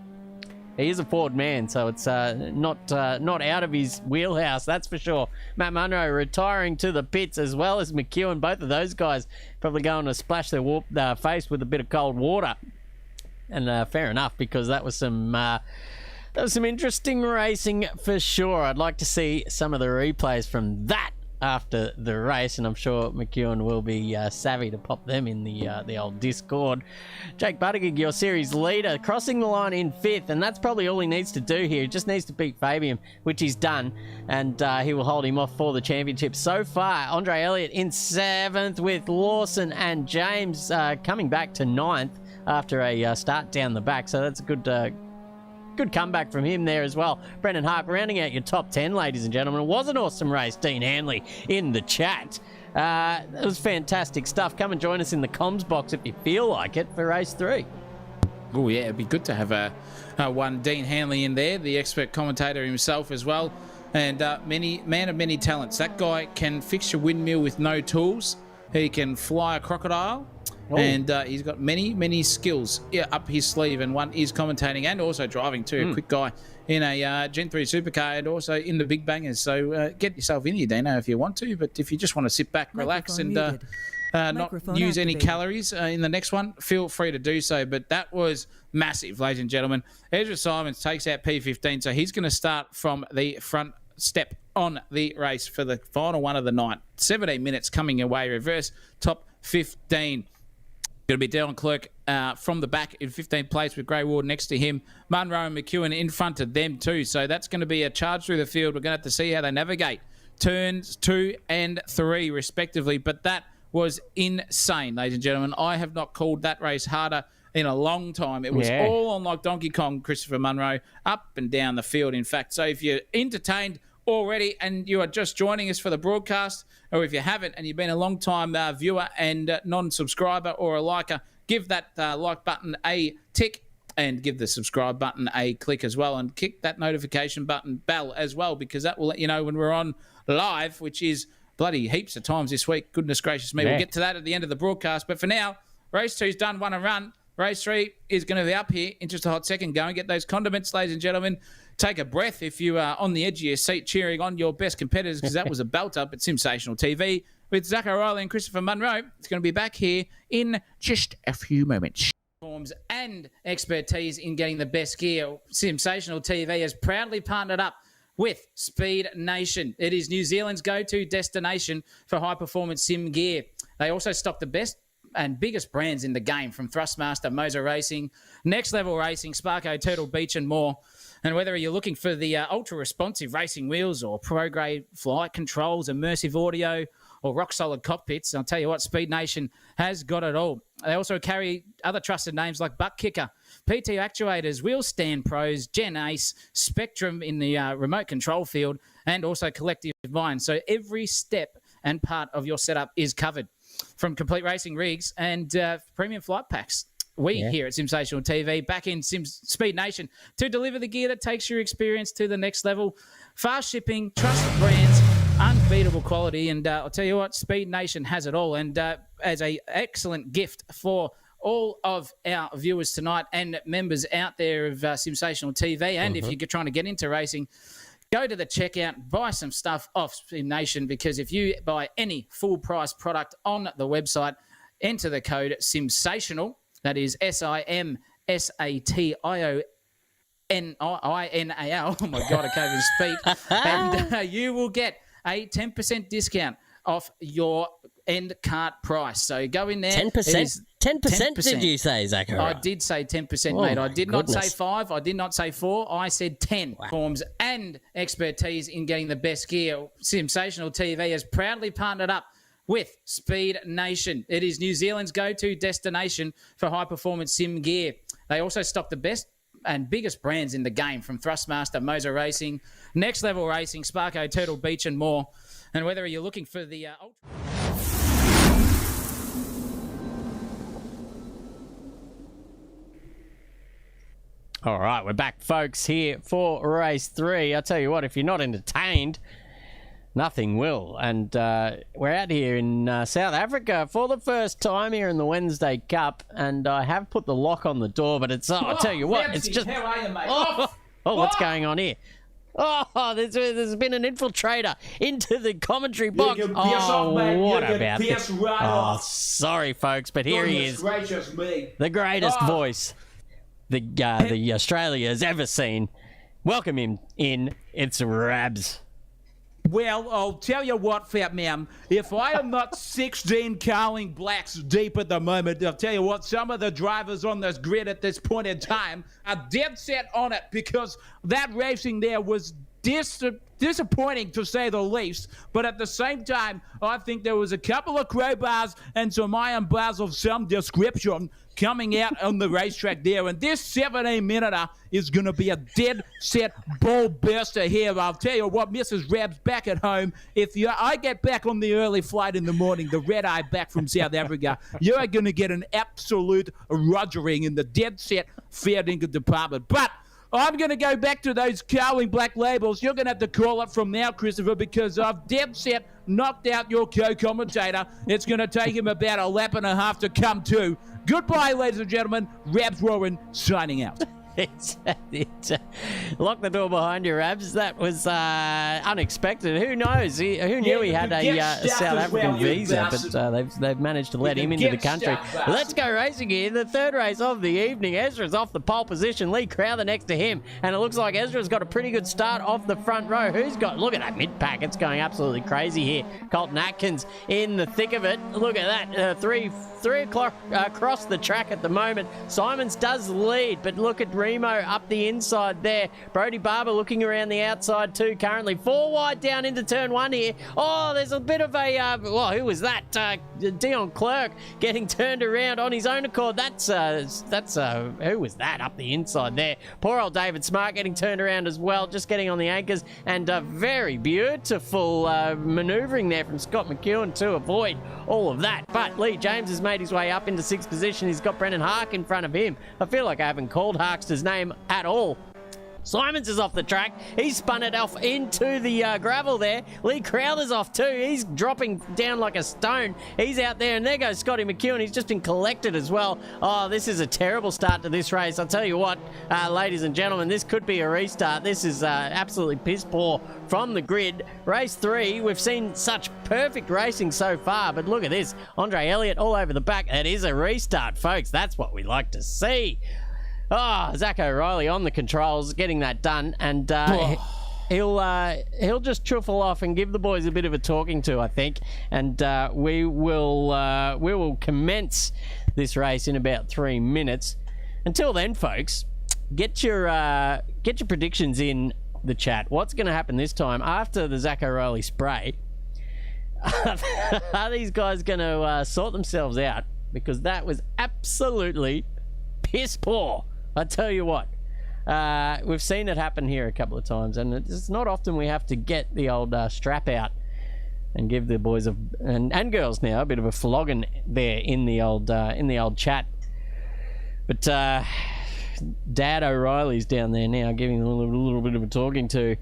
Speaker 2: He is a Ford man, so it's not out of his wheelhouse, that's for sure. Matt Munro retiring to the pits as well as McEwen. Both of those guys probably going to splash their face with a bit of cold water. And fair enough, because that was some interesting racing for sure. I'd like to see some of the replays from that after the race, and I'm sure McEwen will be savvy to pop them in the old Discord. Jake Buttigieg, your series leader, crossing the line in 5th, and that's probably all he needs to do here. He just needs to beat Fabian, which he's done, and he will hold him off for the championship. So far, Andre Elliott in 7th with Lawson and James coming back to 9th after a start down the back, so that's a good comeback from him there as well. Brendan Harp rounding out your top 10, ladies and gentlemen. It was an awesome race. Dean Hanley in the chat. It was fantastic stuff. Come and join us in the comms box if you feel like it for race 3.
Speaker 1: Oh yeah, it'd be good to have one Dean Hanley in there, the expert commentator himself as well, and man of many talents. That guy can fix your windmill with no tools. He can fly a crocodile. Oh. And he's got many skills up his sleeve, and one is commentating and also driving too. A quick guy in a Gen 3 supercar and also in the big bangers. So get yourself in here, Dino, if you want to. But if you just want to sit back, relax, and not use any calories in the next one, feel free to do so. But that was massive, ladies and gentlemen. Ezra Simons takes out P15, so he's going to start from the front step on the race for the final one of the night. 17 minutes coming away, reverse top 15. Going to be Dion Clerk from the back in 15th place with Gray Ward next to him. Munro and McEwen in front of them too. So that's going to be a charge through the field. We're going to have to see how they navigate turns 2 and 3 respectively. But that was insane, ladies and gentlemen. I have not called that race harder in a long time. It was all on like Donkey Kong, Christopher Munro, up and down the field, in fact. So if you're entertained already and you are just joining us for the broadcast, or if you haven't and you've been a long-time viewer and non-subscriber or a liker, give that like button a tick and give the subscribe button a click as well, and kick that notification button bell as well, because that will let you know when we're on live, which is bloody heaps of times this week. Goodness gracious me. We'll get to that at the end of the broadcast. But for now, race 2's done, won and run. Race 3 is going to be up here in just a hot second. Go and get those condiments, ladies and gentlemen. Take a breath if you are on the edge of your seat cheering on your best competitors, because that was a belt up at Simsational TV with Zach O'Reilly and Christopher Munro. It's going to be back here in just a few moments. Forms and expertise in getting the best gear. Simsational TV has proudly partnered up with Speed Nation. It is New Zealand's go-to destination for high-performance sim gear. They also stock the best and biggest brands in the game, from Thrustmaster, Moser Racing, Next Level Racing, Sparko, Turtle Beach, and more. And whether you're looking for the ultra-responsive racing wheels or pro-grade flight controls, immersive audio, or rock-solid cockpits, I'll tell you what, Speed Nation has got it all. They also carry other trusted names like Butt Kicker, PT Actuators, Wheel Stand Pros, Gen Ace, Spectrum in the remote control field, and also Collective Mind. So every step and part of your setup is covered, from complete racing rigs and premium flight packs. We here at Simsational TV, back in Speed Nation, to deliver the gear that takes your experience to the next level. Fast shipping, trusted brands, unbeatable quality, and I'll tell you what, Speed Nation has it all. And as an excellent gift for all of our viewers tonight and members out there of Simsational TV, and if you're trying to get into racing, go to the checkout, buy some stuff off Speed Nation, because if you buy any full-price product on the website, enter the code Simsational, that is SIMSATIONINAL. Oh, my God, I can't even speak. And you will get a 10% discount off your end cart price. So go in there.
Speaker 2: 10%? 10% did you say, Zachary?
Speaker 1: I did say 10%, mate. I did not say 5. I did not say 4. I said 10. Wow. Forms and expertise in getting the best gear. Simsational TV has proudly partnered up with Speed Nation. It is New Zealand's go-to destination for high-performance sim gear. They also stock the best and biggest brands in the game, from Thrustmaster, Moser Racing, Next Level Racing, Sparko, Turtle Beach, and more. And whether you're looking for the
Speaker 2: All right, we're back, folks, here for race 3. I tell you what, if you're not entertained, nothing will. And we're out here in South Africa for the first time here in the Wednesday Cup, and I have put the lock on the door, but it's, I tell you what, it's just...
Speaker 1: How are you, mate?
Speaker 2: What's going on here? Oh, there's been an infiltrator into the commentary box. What about this? Oh, sorry, folks, but here he is. The greatest voice the Australia has ever seen. Welcome him in. It's Rabs.
Speaker 1: Well, I'll tell you what, Fat Man, if I am not 16 Carling Blacks deep at the moment, I'll tell you what, some of the drivers on this grid at this point in time are dead set on it, because that racing there was disappointing, to say the least. But at the same time, I think there was a couple of crowbars and some iron bars of some description coming out on the racetrack there. And this 17-minute is going to be a dead-set ball burster here. I'll tell you what, Mrs. Rabs back at home, if I get back on the early flight in the morning, the red-eye back from South Africa, you're going to get an absolute rogering in the dead-set fair dinkum department. But I'm going to go back to those Carling Black labels. You're going to have to call it from now, Christopher, because I've dead set knocked out your co-commentator. It's going to take him about a lap and a half to come to. Goodbye, ladies and gentlemen. Rabs Warren signing out.
Speaker 2: Lock the door behind you, Rabs. That was unexpected. Who knows? Who knew he had a South African visa? But they've managed to let him into the country. Let's go racing here. The third race of the evening. Ezra's off the pole position. Lee Crowther next to him. And it looks like Ezra's got a pretty good start off the front row. Who's got... Look at that mid-pack. It's going absolutely crazy here. Colton Atkins in the thick of it. Look at that. 3 o'clock across the track at the moment. Simons does lead, but look at Remo up the inside there. Brody Barber looking around the outside too currently. 4 wide down into turn 1 here. Oh, there's a bit of a, who was that? Dion Clerk getting turned around on his own accord. That's who was that up the inside there? Poor old David Smart getting turned around as well, just getting on the anchors, and very beautiful manoeuvring there from Scott McEwen to avoid all of that. But Lee James has made his way up into 6th position. He's got Brendan Hark in front of him. I feel like I haven't called Harkster's name at all. Simons is off the track. He's spun it off into the gravel there. Lee Crowther's off too. He's dropping down like a stone. He's out there, and there goes Scotty McEwen. He's just been collected as well. Oh, this is a terrible start to this race. I'll tell you what, ladies and gentlemen, this could be a restart. This is absolutely piss poor from the grid. Race 3, we've seen such perfect racing so far, but look at this. Andre Elliott all over the back. That is a restart, folks. That's what we like to see. Oh, Zach O'Reilly on the controls, getting that done, and he'll just truffle off and give the boys a bit of a talking to, I think, and we will commence this race in about 3 minutes. Until then, folks, get your predictions in the chat. What's going to happen this time after the Zach O'Reilly spray? Are these guys going to sort themselves out? Because that was absolutely piss poor. I tell you what, we've seen it happen here a couple of times, and it's not often we have to get the old strap out and give the boys and girls now a bit of a flogging there in the old chat. But Dad O'Reilly's down there now, giving them a little bit of a talking to.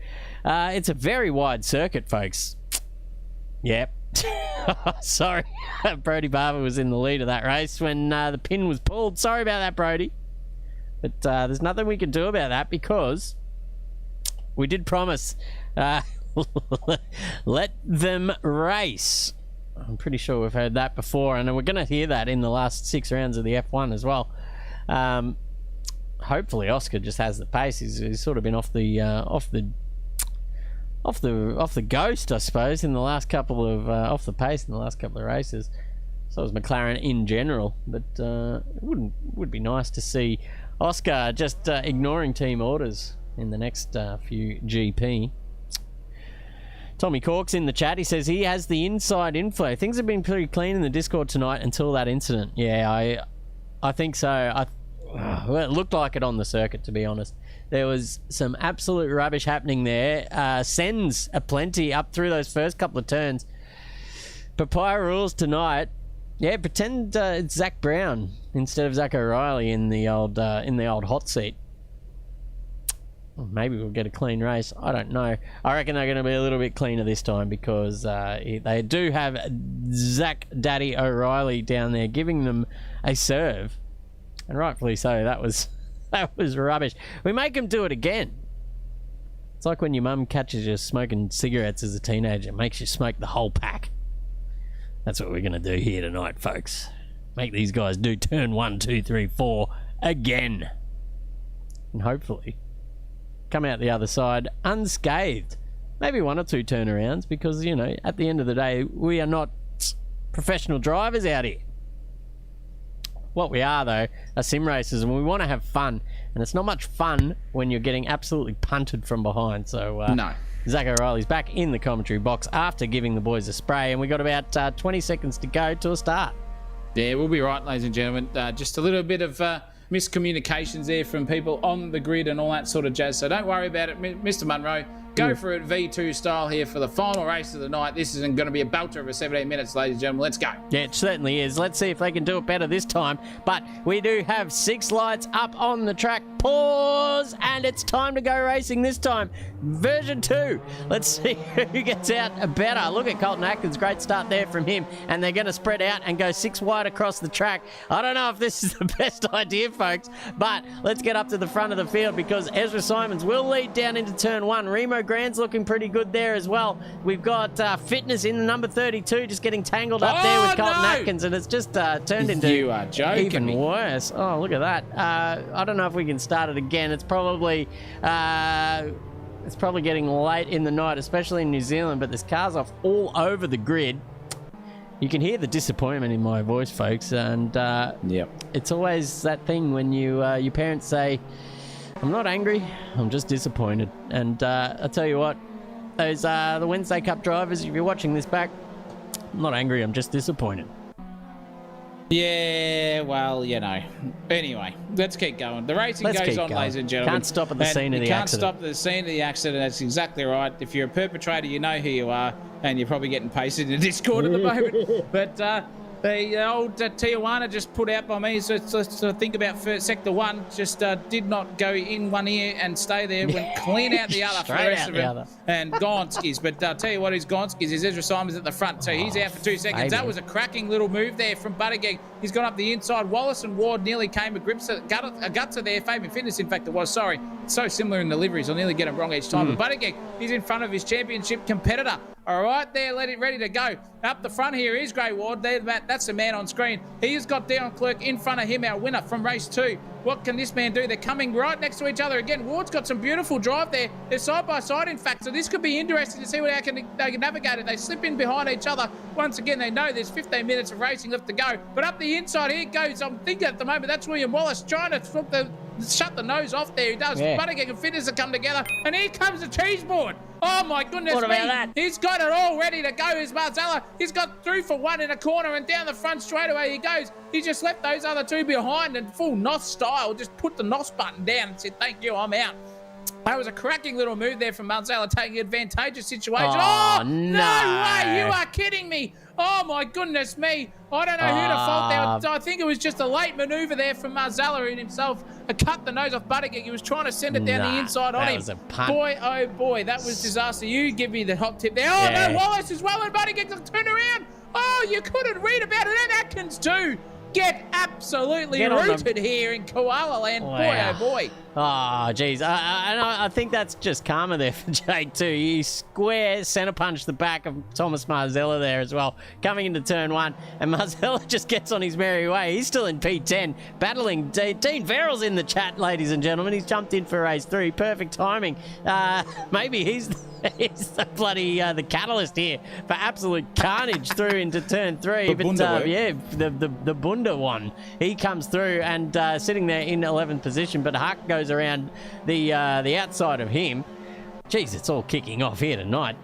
Speaker 2: It's a very wide circuit, folks. Yep. Sorry, Brody Barber was in the lead of that race when the pin was pulled. Sorry about that, Brody. But there's nothing we can do about that because we did promise let them race. I'm pretty sure we've heard that before, and we're going to hear that in the last 6 rounds of the F1 as well. Hopefully Oscar just has the pace. He's sort of been off the ghost, I suppose, in the last couple of off the pace in the last couple of races. So was McLaren in general, but it would be nice to see Oscar just ignoring team orders in the next few GP. Tommy Cork's in the chat. He says he has the inside info. Things have been pretty clean in the Discord tonight until that incident. Yeah, I think so. Well, it looked like it on the circuit, to be honest. There was some absolute rubbish happening there. Sends aplenty up through those first couple of turns. Papaya rules tonight. Yeah, pretend it's Zach Brown instead of Zach O'Reilly in the old hot seat. Well, maybe we'll get a clean race. I don't know. I reckon they're going to be a little bit cleaner this time because they do have Zach Daddy O'Reilly down there giving them a serve, and rightfully so. That was rubbish. We make them do it again. It's like when your mum catches you smoking cigarettes as a teenager, makes you smoke the whole pack. That's what we're going to do here tonight, folks. Make these guys do turn 1, 2, 3, 4 again. And hopefully come out the other side unscathed. Maybe 1 or 2 turnarounds because, you know, at the end of the day, we are not professional drivers out here. What we are, though, are sim racers, and we want to have fun. And it's not much fun when you're getting absolutely punted from behind. So,
Speaker 1: no.
Speaker 2: Zach O'Reilly's back in the commentary box after giving the boys a spray, and we got about 20 seconds to go to a start.
Speaker 1: Yeah, we'll be right, ladies and gentlemen. Just a little bit of miscommunications there from people on the grid and all that sort of jazz. So don't worry about it, Mr. Munro. Go for it V2 style here for the final race of the night. This isn't going to be a belter of a 17 minutes, ladies and gentlemen. Let's go.
Speaker 2: Yeah, it certainly is. Let's see if they can do it better this time. But we do have 6 lights up on the track. Pause, and it's time to go racing this time. Version 2. Let's see who gets out better. Look at Colton Atkins. Great start there from him. And they're going to spread out and go 6 wide across the track. I don't know if this is the best idea, folks, but let's get up to the front of the field because Ezra Simons will lead down into turn 1. Remo Grand's looking pretty good there as well. We've got Fitness in the number 32 just getting tangled up there with Colton Atkins, and it's just turned into even worse. Oh, look at that. I don't know if we can start it again. It's probably getting late in the night, especially in New Zealand, but there's cars off all over the grid. You can hear the disappointment in my voice, folks, and
Speaker 1: yep.
Speaker 2: It's always that thing when your parents say, I'm not angry. I'm just disappointed. And I'll tell you what, those the Wednesday Cup drivers, if you're watching this back, I'm not angry. I'm just disappointed.
Speaker 1: Yeah, well, Anyway, let's keep going. The racing goes on, ladies and gentlemen.
Speaker 2: Can't stop at the scene of the accident.
Speaker 1: Can't stop at the scene of the accident. That's exactly right. If you're a perpetrator, you know who you are, and you're probably getting pasted in Discord at the moment. But the old Tijuana just put out by me. So think about Sector 1. Just did not go in one ear and stay there. Went clean out the other for the rest of it. And Gonskis. But I'll tell you what, who's Gonskis is Ezra Simons at the front. So he's out for 2 seconds. That was a cracking little move there from Buttigieg. He's gone up the inside. Wallace and Ward nearly came a gutser there. Fabian Fitness, in fact, it was. Sorry. So similar in deliveries. I'll nearly get him wrong each time. But Buttigieg, he's in front of his championship competitor. All right, there, ready to go. Up the front here is Grey Ward. There, that's the man on screen. He has got Darren Clerk in front of him, our winner from race 2. What can this man do? They're coming right next to each other again. Ward's got some beautiful drive there. They're side by side, in fact, so this could be interesting to see how they can navigate it. They slip in behind each other. Once again, they know there's 15 minutes of racing left to go. But up the inside, here it goes. I'm thinking at the moment that's William Wallace trying to shut the nose off there. He does. Yeah. Buttigieg and Fitness have come together. And here comes the cheese board. Oh, my goodness
Speaker 2: what
Speaker 1: me.
Speaker 2: About that?
Speaker 1: He's got it all ready to go. Is Marzella. He's got 2 for 1 in a corner and down the front straight away he goes. He just left those other 2 behind and full NOS style. Just put the NOS button down and said, thank you, I'm out. That was a cracking little move there from Marzella, taking advantageous situation. Oh, no way. You are kidding me. Oh, my goodness me. I don't know who to fault there. I think it was just a late maneuver there from Marzella in himself. Cut the nose off Buttigieg. He was trying to send it down the inside on him.
Speaker 2: Was a punt.
Speaker 1: Boy, oh boy, that was disaster. You give me the hot tip there. Oh, no, Wallace as well, and Buttigieg turned around. Oh, you couldn't read about it. And Atkins too. Get absolutely rooted here in Koala Land. Wow. Boy, oh boy.
Speaker 2: Oh, geez. I think that's just karma there for Jake, too. He square centre punched the back of Thomas Marzella there as well, coming into turn 1. And Marzella just gets on his merry way. He's still in P10, battling. Dean Verrill's in the chat, ladies and gentlemen. He's jumped in for race 3. Perfect timing. Maybe he's the bloody the catalyst here for absolute carnage through into turn 3. But the Bunda one, he comes through and sitting there in 11th position. But Huck goes around the outside of him. Jeez, it's all kicking off here tonight.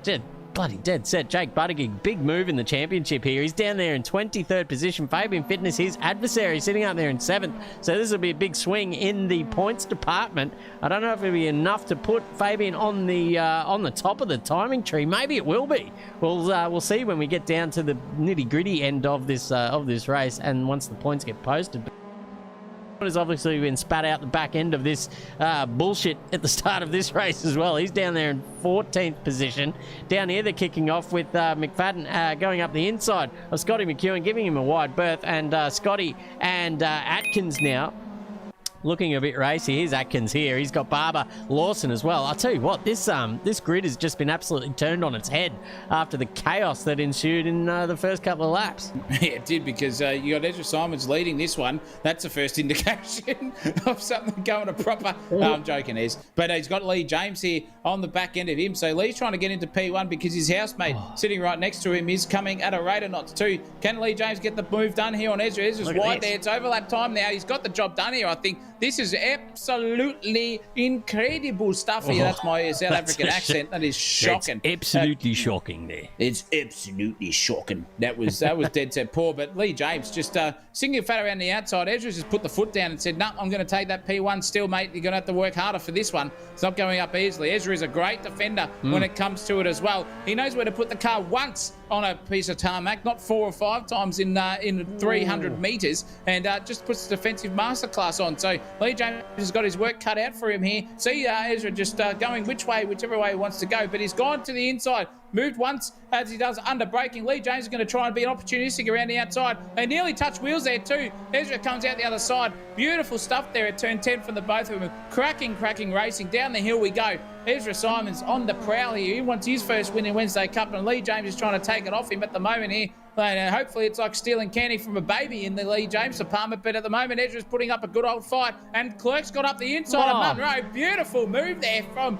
Speaker 2: Bloody dead set. Jake Buttigieg, big move in the championship here. He's down there in 23rd position. Fabian Fitness, his adversary, sitting up there in 7th. So this will be a big swing in the points department. I don't know if it'll be enough to put Fabian on the top of the timing tree. Maybe it will be. We'll see when we get down to the nitty gritty end of this race, and once the points get posted. Has obviously been spat out the back end of this bullshit at the start of this race as well. He's down there in 14th position. Down here, they're kicking off with McFadden going up the inside of Scotty McEwen, giving him a wide berth, and Scotty and Atkins now looking a bit racy. Here's Atkins here. He's got Barber Lawson as well. I'll tell you what, this grid has just been absolutely turned on its head after the chaos that ensued in the first couple of laps.
Speaker 1: Yeah, it did, because you got Ezra Simons leading this one. That's the first indication of something going to proper. No, I'm joking, Ez. But he's got Lee James here on the back end of him. So Lee's trying to get into P1 because his housemate sitting right next to him is coming at a rate of knots too. Can Lee James get the move done here on Ezra? Ezra's wide there. It's overlap time now. He's got the job done here, I think. This is absolutely incredible stuff here. That's my South African accent. That is shocking.
Speaker 2: It's absolutely shocking there.
Speaker 1: It's absolutely shocking. That was dead set poor. But Lee James just singing fat around the outside. Ezra just put the foot down and said, no, I'm going to take that P1 still, mate. You're going to have to work harder for this one. It's not going up easily. Ezra is a great defender when it comes to it as well. He knows where to put the car once on a piece of tarmac, not 4 or 5 times in 300 metres, and just puts the defensive masterclass on. So Lee James has got his work cut out for him here. See Ezra just going whichever way he wants to go, but he's gone to the inside. Moved once, as he does under braking. Lee James is going to try and be opportunistic around the outside. They nearly touch wheels there too. Ezra comes out the other side. Beautiful stuff there at turn 10 from the both of them. Cracking racing. Down the hill we go. Ezra Simons on the prowl here. He wants his first win in Wednesday Cup, and Lee James is trying to take it off him at the moment here. And hopefully it's like stealing candy from a baby in the Lee James department, but at the moment Ezra's putting up a good old fight, and Clerk's got up the inside of Munro. Beautiful move there from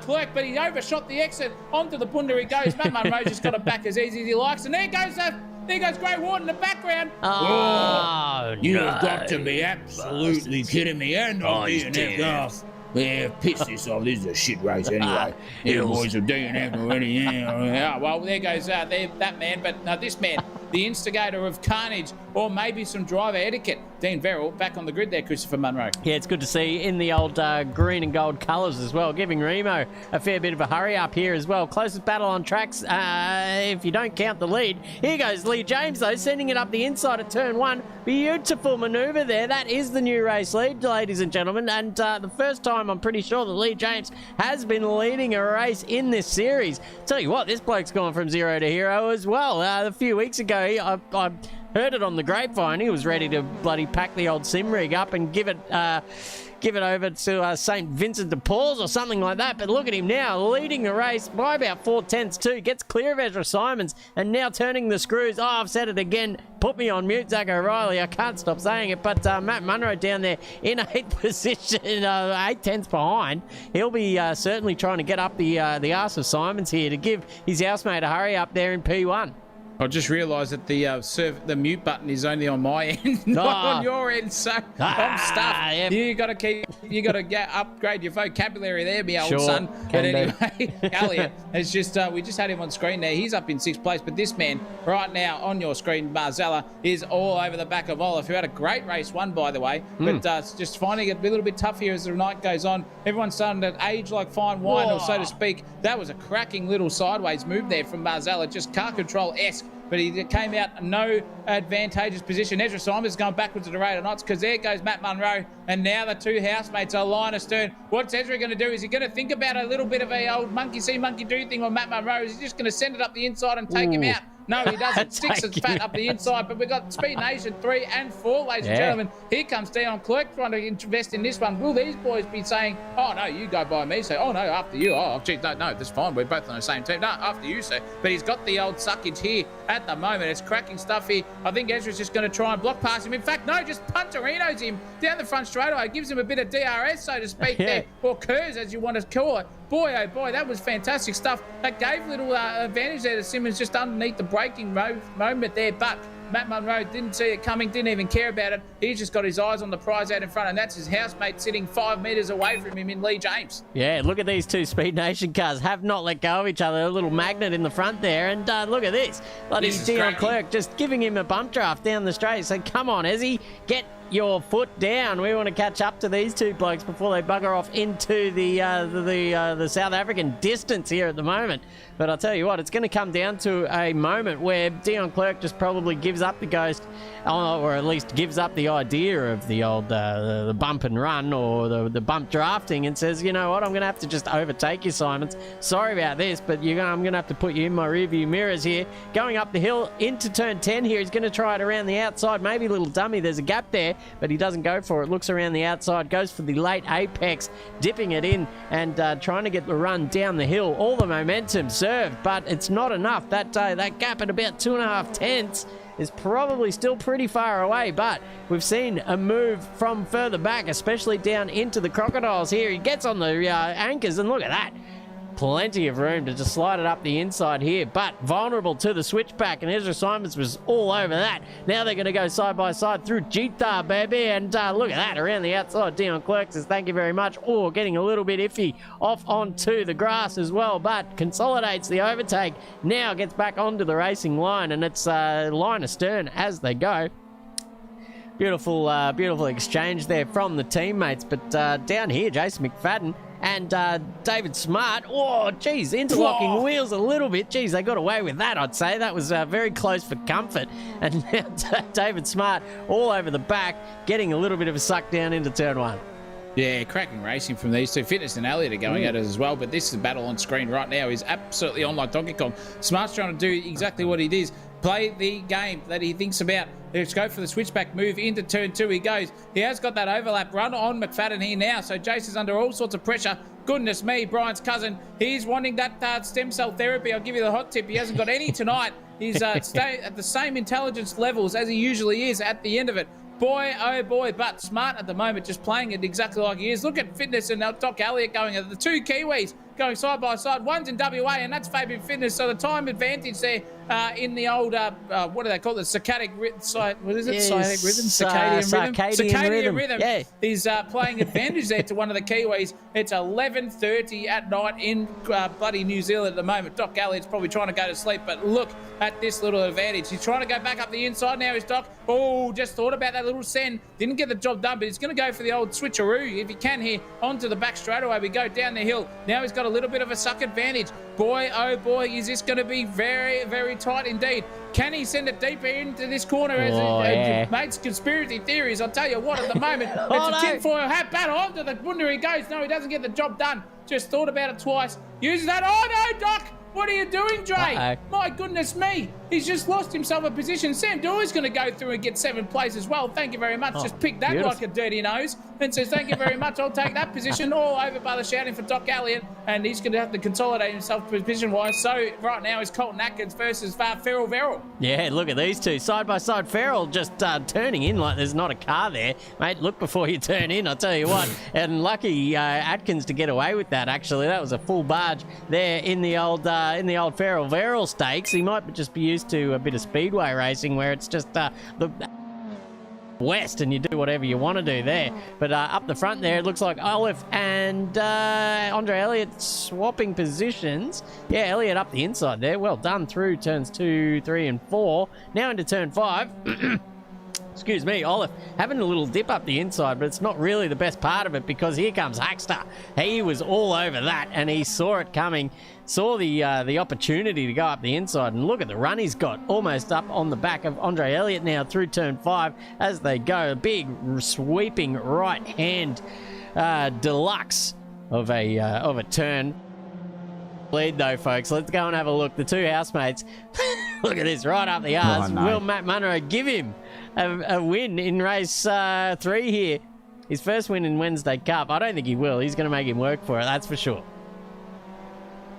Speaker 1: Clerk, but he overshot the exit. Onto the bunda he goes. Matt Munro's just got it back as easy as he likes, and there goes Grey Ward in the background.
Speaker 2: Oh,
Speaker 1: you've got to be absolutely kidding me. And not being off. Yeah, piss this off. This is a shit race anyway. Yeah, boys are DNF already. Yeah. Well, there goes that man. But this man, the instigator of carnage, or maybe some driver etiquette. Dean Verrill back on the grid there, Christopher Munro.
Speaker 2: Yeah, it's good to see in the old green and gold colours as well, giving Remo a fair bit of a hurry up here as well. Closest battle on tracks, if you don't count the lead. Here goes Lee James, though, sending it up the inside of turn one. Beautiful manoeuvre there. That is the new race lead, ladies and gentlemen. And the first time I'm pretty sure that Lee James has been leading a race in this series. Tell you what, this bloke's gone from zero to hero as well. A few weeks ago, I heard it on the grapevine. He was ready to bloody pack the old sim rig up and give it over to St. Vincent de Paul's or something like that. But look at him now, leading the race by about 4/10 too. Gets clear of Ezra Simons and now turning the screws. Oh, I've said it again. Put me on mute, Zach O'Reilly. I can't stop saying it. But Matt Munro down there in 8th position, 8/10 behind. He'll be certainly trying to get up the arse of Simons here to give his housemate a hurry up there in P1.
Speaker 1: I just realised that the mute button is only on my end, not on your end. So I'm stuffed. Yep. You got to upgrade your vocabulary there, me old son. But anyway, Elliot, it's just we just had him on screen there. He's up in 6th place, but this man right now on your screen, Marzella, is all over the back of Olaf, who had a great race won, by the way. But just finding it a little bit tough here as the night goes on. Everyone's starting to age like fine wine, or so to speak. That was a cracking little sideways move there from Marzella, just car control-esque. But he came out no advantageous position. Ezra Simons going backwards at the rate of knots, because there goes Matt Munro, and now the two housemates are line astern. What's Ezra going to do? Is he going to think about a little bit of a old monkey see, monkey do thing on Matt Munro? Is he just going to send it up the inside and take him out? No, he doesn't. Sticks his fat up the inside, but we've got Speed Nation 3 and 4, ladies and gentlemen. Here comes Dion Clerk trying to invest in this one. Will these boys be saying, oh, no, you go by me? Say, oh, no, after you. Oh, gee, no, that's fine. We're both on the same team. No, after you, sir. But he's got the old suckage here at the moment. It's cracking stuff here. I think Ezra's just going to try and block past him. In fact, no, just punterinos him down the front straightaway. Gives him a bit of DRS, so to speak, there, or curves, as you want to call it. Boy, oh boy, that was fantastic stuff. That gave little advantage there to Simmons just underneath the braking moment there, but Matt Munro didn't see it coming, didn't even care about it. He's just got his eyes on the prize out in front, and that's his housemate sitting 5 metres away from him in Lee James. Yeah, look at these two Speed Nation cars. Have not let go of each other. A little magnet in the front there, and look at this. Bloody Dion Clerk just giving him a bump draft down the straight. So come on, Ezzy, get your foot down. We want to catch up to these two blokes before they bugger off into the South African distance here at the moment. But I'll tell you what, it's going to come down to a moment where Dion Clerk just probably gives up the ghost, or at least gives up the idea of the old the bump and run, or the bump drafting, and says, you know what, I'm going to have to just overtake you, Simons. Sorry about this, but I'm going to have to put you in my rearview mirrors here. Going up the hill into turn 10 here, he's going to try it around the outside. Maybe a little dummy. There's a gap there, but he doesn't go for it. Looks around the outside, goes for the late apex, dipping it in and trying to get the run down the hill. All the momentum served, but it's not enough. That gap at about 2.5 tenths is probably still pretty far away, but we've seen a move from further back, especially down into the crocodiles here. He gets on the anchors, and look at that. Plenty of room to just slide it up the inside here, but vulnerable to the switchback, and Ezra Simons was all over that. Now they're going to go side by side through Jita, baby, and look at that, around the outside. Dion Clerk says thank you very much. Oh, getting a little bit iffy off onto the grass as well, but consolidates the overtake. Now gets back onto the racing line, and it's line astern as they go. Beautiful exchange there from the teammates, but down here, Jason McFadden and David Smart, oh, geez, interlocking wheels a little bit. Geez, they got away with that, I'd say. That was very close for comfort. And now David Smart all over the back, getting a little bit of a suck down into turn 1. Yeah, cracking racing from these two. Fitness and Elliott are going at it as well, but this is the battle on screen right now. He's absolutely on like Donkey Kong. Smart's trying to do exactly what he did. Play the game that he thinks about. Let's go for the switchback move into turn 2. He goes. He has got that overlap run on McFadden here now. So Jace is under all sorts of pressure. Goodness me, Brian's cousin. He's wanting that stem cell therapy. I'll give you the hot tip. He hasn't got any tonight. He's at the same intelligence levels as he usually is at the end of it. Boy, oh boy, but Smart at the moment just playing it exactly like he is. Look at Fitness and Doc Elliott going at the two Kiwis going side by side. One's in WA, and that's Fabian Fitness, so the time advantage there in the old, what do they call it? Circadian rhythm. What is it?
Speaker 2: Yes,
Speaker 1: Circadian rhythm.
Speaker 2: Yeah.
Speaker 1: Is playing advantage there to one of the Kiwis. It's 11:30 at night in bloody New Zealand at the moment. Doc Elliott's probably trying to go to sleep, but look at this little advantage. He's trying to go back up the inside now, is Doc. Oh, just thought about that little send. Didn't get the job done, but he's going to go for the old switcheroo, if he can here, onto the back straightaway. We go down the hill. Now he's got a little bit of a suck advantage. Boy, oh boy, is this going to be very, very tight indeed. Can he send it deeper into this corner? Mate's conspiracy theories, I'll tell you what, at the moment, it's a tinfoil hat battle. Onto the bunda he goes. No, he doesn't get the job done. Just thought about it twice. Uses that. Oh, no, Doc. What are you doing, Dre? My goodness me. He's just lost himself a position. Sam Dewey's going to go through and get 7th place as well. Thank you very much. Just picked that like a dirty nose and says, thank you very much. I'll take that position. All over by the shouting for Doc Elliott. And he's going to have to consolidate himself position-wise. So right now is Colton Atkins versus Farrell Verrill.
Speaker 2: Yeah, look at these two. Side by side. Farrell just turning in like there's not a car there. Mate, look before you turn in, I'll tell you what. And lucky Atkins to get away with that, actually. That was a full barge there in the old Farrell Verrill stakes. He might just be used to a bit of speedway racing where it's just the west and you do whatever you want to do there. But up the front there, it looks like Olaf and Andre Elliott swapping positions. Yeah, Elliott up the inside there. Well done through turns 2, 3, and 4. Now into turn 5. Excuse me, Olaf having a little dip up the inside, but it's not really the best part of it because here comes Hackster. He was all over that and he saw it coming, saw the opportunity to go up the inside, and look at the run he's got, almost up on the back of Andre Elliott now through turn 5 as they go. A big sweeping right hand deluxe of a turn. Lead though, folks. Let's go and have a look. The two housemates, look at this, right up the arse.
Speaker 5: Oh, no.
Speaker 2: Will Matt Munro give him a win in race 3 here? His first win in Wednesday Cup. I don't think he will. He's going to make him work for it, that's for sure.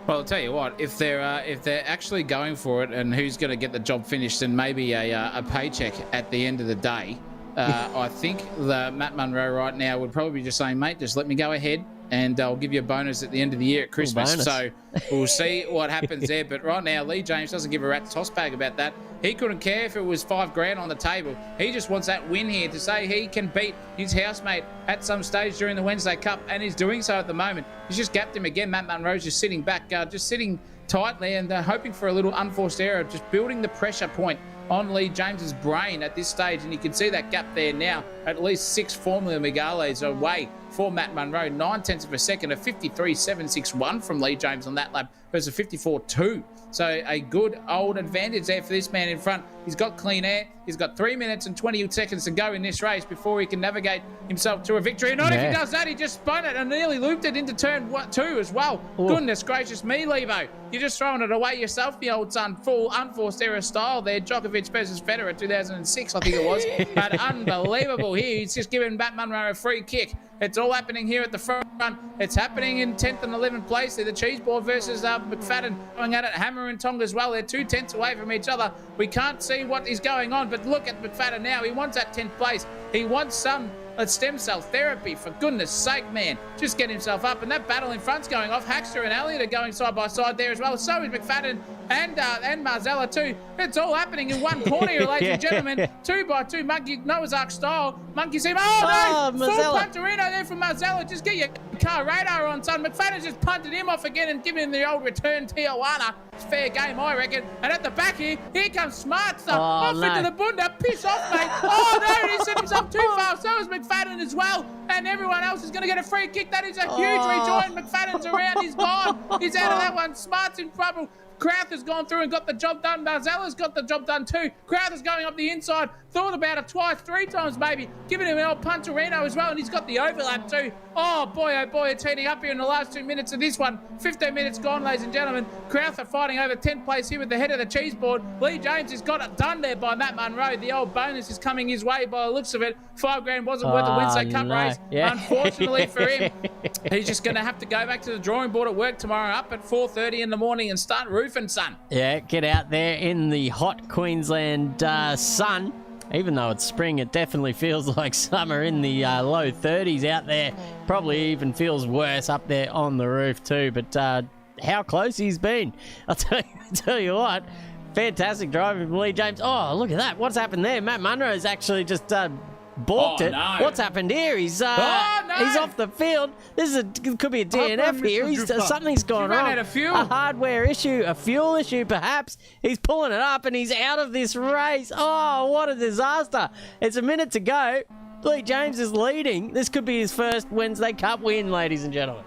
Speaker 1: Well, I'll tell you what, if they're actually going for it and who's going to get the job finished and maybe a paycheck at the end of the day, I think the Matt Munro right now would probably be just saying, mate, just let me go ahead and I'll give you a bonus at the end of the year at Christmas. So we'll see what happens there. But right now, Lee James doesn't give a rat's toss bag about that. He couldn't care if it was $5,000 on the table. He just wants that win here to say he can beat his housemate at some stage during the Wednesday Cup, and he's doing so at the moment. He's just gapped him again. Matt Munro's just sitting back, just sitting tightly and hoping for a little unforced error, just building the pressure point on Lee James's brain at this stage, and you can see that gap there now. At least 6 Formula Megales away for Matt Munro. 9/10 of a second, a 53.761 from Lee James on that lap versus a 54.2. So a good old advantage there for this man in front. He's got clean air. He's got 3 minutes and 20 seconds to go in this race before he can navigate himself to a victory. And not if he does that, he just spun it and nearly looped it into turn 2 as well. Ooh. Goodness gracious me, Levo. You're just throwing it away yourself, the old son. Full unforced error style there. Djokovic versus Federer 2006, I think it was. But unbelievable here. He's just giving Matt Munro a free kick. It's all happening here at the front. It's happening in 10th and 11th place. They're the Cheeseboard versus McFadden going at it. Hammer and Tonga as well. They're 2 tenths away from each other. We can't see what is going on, but look at McFadden now. He wants that 10th place. He wants some stem cell therapy, for goodness sake, man. Just get himself up. And that battle in front's going off. Hackster and Elliott are going side by side there as well. So is McFadden and Marzella too. It's all happening in one corner here, ladies and gentlemen. 2 by 2, Monkey Noah's Ark style. Monkey Seam. Oh, no! Full punterino there from Marzella. Just get your car radar on, son. McFadden's just punted him off again and given him the old return Tijuana. It's fair game, I reckon. And at the back here comes Smart, son. Off into the bunda. Piss off, mate. Oh, no, he sent himself too far. So is McFadden as well. And everyone else is going to get a free kick. That is a huge rejoin. McFadden's around. He's gone. He's out of that one. Smart's in trouble. Crowth has gone through and got the job done. Marzella's got the job done too. Crowth is going up the inside. Thought about it twice, 3 times maybe. Giving him an old punterino as well, and he's got the overlap too. Oh boy, it's heating up here in the last 2 minutes of this one. 15 minutes gone, ladies and gentlemen. Crowth are fighting over 10th place here with the head of the cheese board. Lee James has got it done there by Matt Munro. The old bonus is coming his way by the looks of it. $5,000 wasn't worth the Wednesday Cup race. Yeah. Unfortunately for him, he's just going to have to go back to the drawing board at work tomorrow, up at 4:30 in the morning and start roofing, son.
Speaker 2: Yeah, get out there in the hot Queensland sun. Even though it's spring, it definitely feels like summer in the low 30s out there. Probably even feels worse up there on the roof too. But how close he's been. I'll tell you what, Fantastic driving from Lee James. Oh, look at that. What's happened there? Matt Munro's actually just balked it.
Speaker 1: No.
Speaker 2: What's happened here? He's he's off the field. This is could be a DNF here. Something's gone wrong.
Speaker 1: Out of fuel.
Speaker 2: A hardware issue, a fuel issue perhaps. He's pulling it up and he's out of this race. Oh, what a disaster. It's a minute to go. Lee James is leading. This could be his first Wednesday Cup win, ladies and gentlemen.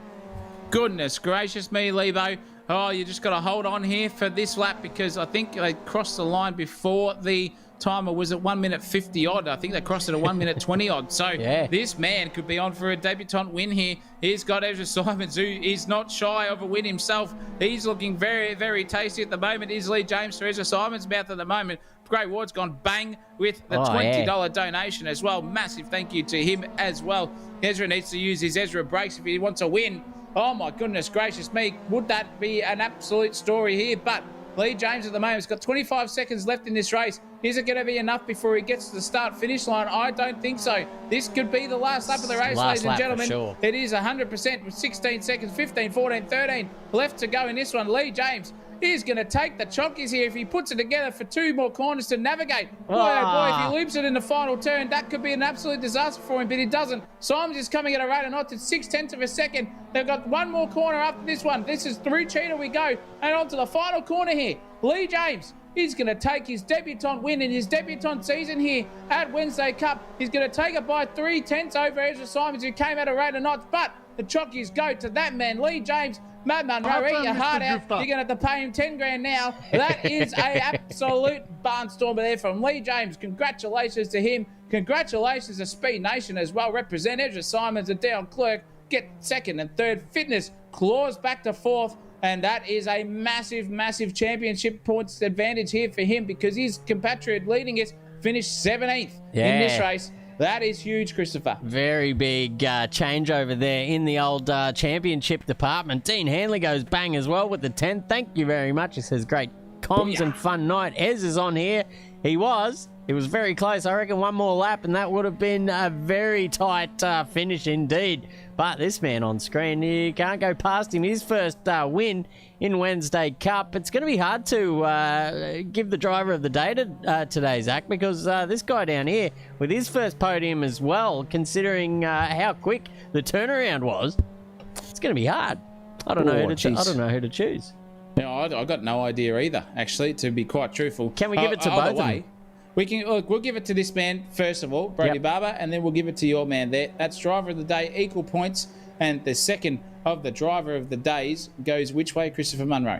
Speaker 1: Goodness gracious me, Lebo. Oh, you just got to hold on here for this lap because I think they crossed the line before the timer was at 1 minute 50 odd. I think they crossed it at 1 minute 20 odd. So This man could be on for a debutant win here. He's got Ezra Simons, who is not shy of a win himself. He's looking very, very tasty at the moment. Is Lee James to Ezra Simons' mouth at the moment. Great Ward's gone bang with the $20 donation as well. Massive thank you to him as well. Ezra needs to use his Ezra brakes if he wants a win. Oh my goodness gracious me. Would that be an absolute story here? But Lee James at the moment has got 25 seconds left in this race. Is it going to be enough before he gets to the start-finish line? I don't think so. This could be the last lap of the race, ladies and gentlemen.
Speaker 2: Sure.
Speaker 1: It is 100% with 16 seconds, 15, 14, 13 left to go in this one. Lee James is going to take the chonkies here if he puts it together for 2 more corners to navigate. Boy, oh boy, if he loops it in the final turn, that could be an absolute disaster for him, but he doesn't. Simons is coming at a rate of knots at 0.6 of a second. They've got 1 more corner after this one. This is through Cheetah we go, and on to the final corner here. Lee James is going to take his debutant win in his debutant season here at Wednesday Cup. He's going to take it by 3/10 over Ezra Simons, who came at a rate of knots, but the chockies go to that man, Lee James. Matt Munro, eat your heart out. You're going to have to pay him 10 grand now. That is an absolute barnstormer there from Lee James. Congratulations to him. Congratulations to Speed Nation as well. Represent Ezra Simons and Dale Clerk. Get 2nd and 3rd. Fitness claws back to 4th. And that is a massive, massive championship points advantage here for him because his compatriot leading it finished 17th in this race. That is huge, Christopher.
Speaker 2: Very big changeover there in the old championship department. Dean Hanley goes bang as well with the 10th. Thank you very much. He says, great comms and fun night. Ez is on here. It was very close. I reckon 1 more lap and that would have been a very tight finish indeed. But this man on screen, you can't go past him. His first win in Wednesday Cup. It's going to be hard to give the driver of the day today, Zach, because this guy down here with his first podium as well, considering how quick the turnaround was, it's going to be hard. I don't know who to choose.
Speaker 1: No, I got no idea either, actually, to be quite truthful.
Speaker 2: Can we give it to both of them?
Speaker 1: We'll give it to this man first of all, Brody Barber, and then we'll give it to your man there. That's driver of the day, equal points, and the second of the driver of the days goes which way, Christopher Munro?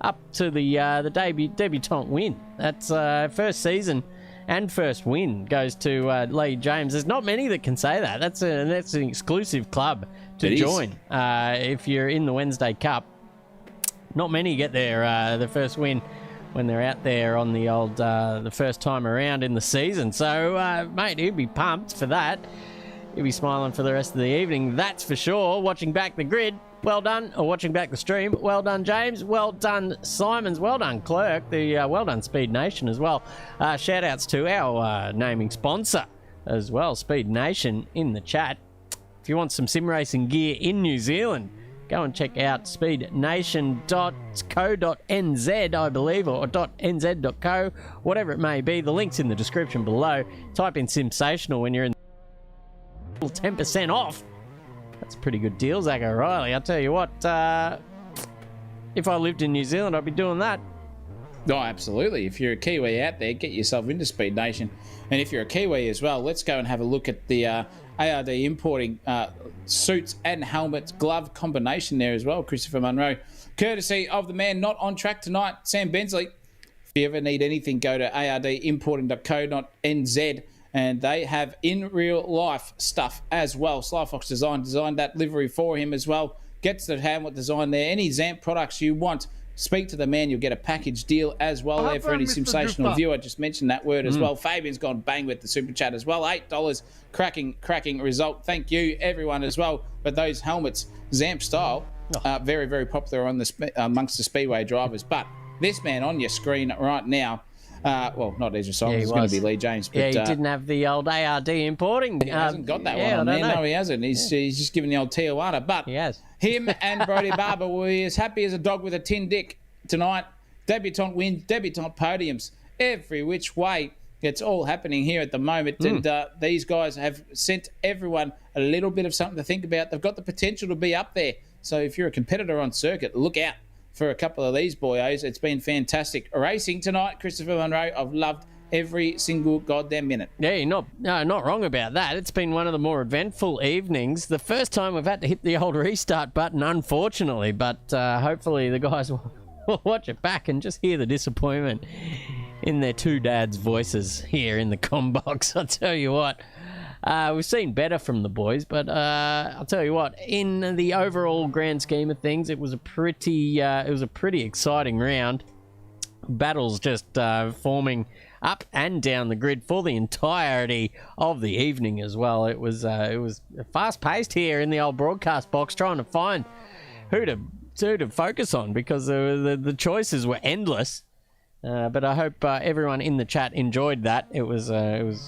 Speaker 2: Up to the debutant win. That's first season and first win goes to Lee James. There's not many that can say that. That's an exclusive club to join if you're in the Wednesday Cup. Not many get the first win when they're out there on the old the first time around in the season. So, mate, he'd be pumped for that. He'll be smiling for the rest of the evening, that's for sure. Watching back the grid, well done. Or watching back the stream, well done, James. Well done, Simons. Well done, Clerk. Well done, Speed Nation as well. Shout-outs to our naming sponsor as well, Speed Nation, in the chat. If you want some sim racing gear in New Zealand, go and check out speednation.co.nz, I believe, or .nz.co, whatever it may be. The link's in the description below. Type in Simsational when you're in 10% off. That's a pretty good deal, Zach O'Reilly. I'll tell you what, if I lived in New Zealand, I'd be doing that.
Speaker 1: Oh, absolutely. If you're a Kiwi out there, get yourself into Speed Nation. And if you're a Kiwi as well, let's go and have a look at the ARD importing suits and helmets glove combination there as well, Christopher Munro. Courtesy of the man not on track tonight, Sam Bensley. If you ever need anything, go to ardimporting.co.nz and they have in real life stuff as well. Sly Fox designed that livery for him as well. Gets the helmet design there. Any Zamp products you want, speak to the man. You'll get a package deal as well there for any Simsational viewer. Just mentioned that word as well. Fabian's gone bang with the super chat as well. $8. Cracking result. Thank you, everyone, as well. But those helmets, Zamp style, very, very popular on amongst the Speedway drivers. But this man on your screen right now, well, not Ezra Simons, it's going to be Lee James. But,
Speaker 2: he didn't have the old ARD importing.
Speaker 1: He hasn't got that one on there. No, he hasn't. He's just given the old Tijuana. But
Speaker 2: he has.
Speaker 1: Him and Brody Barber will be as happy as a dog with a tin dick tonight. Debutante wins, debutante podiums, every which way. It's all happening here at the moment, and these guys have sent everyone a little bit of something to think about. They've got the potential to be up there. So if you're a competitor on circuit, look out for a couple of these boyos. It's been fantastic racing tonight, Christopher Monroe. I've loved every single goddamn minute.
Speaker 2: Yeah, you're not wrong about that. It's been one of the more eventful evenings. The first time we've had to hit the old restart button, unfortunately, but hopefully the guys will watch it back and just hear the disappointment in their two dads' voices here in the combox. I'll tell you what, we've seen better from the boys, but I'll tell you what, in the overall grand scheme of things, it was a pretty exciting round. Battles just forming up and down the grid for the entirety of the evening as well. It was fast paced here in the old broadcast box, trying to find who to focus on, because the choices were endless. But I hope everyone in the chat enjoyed that. It was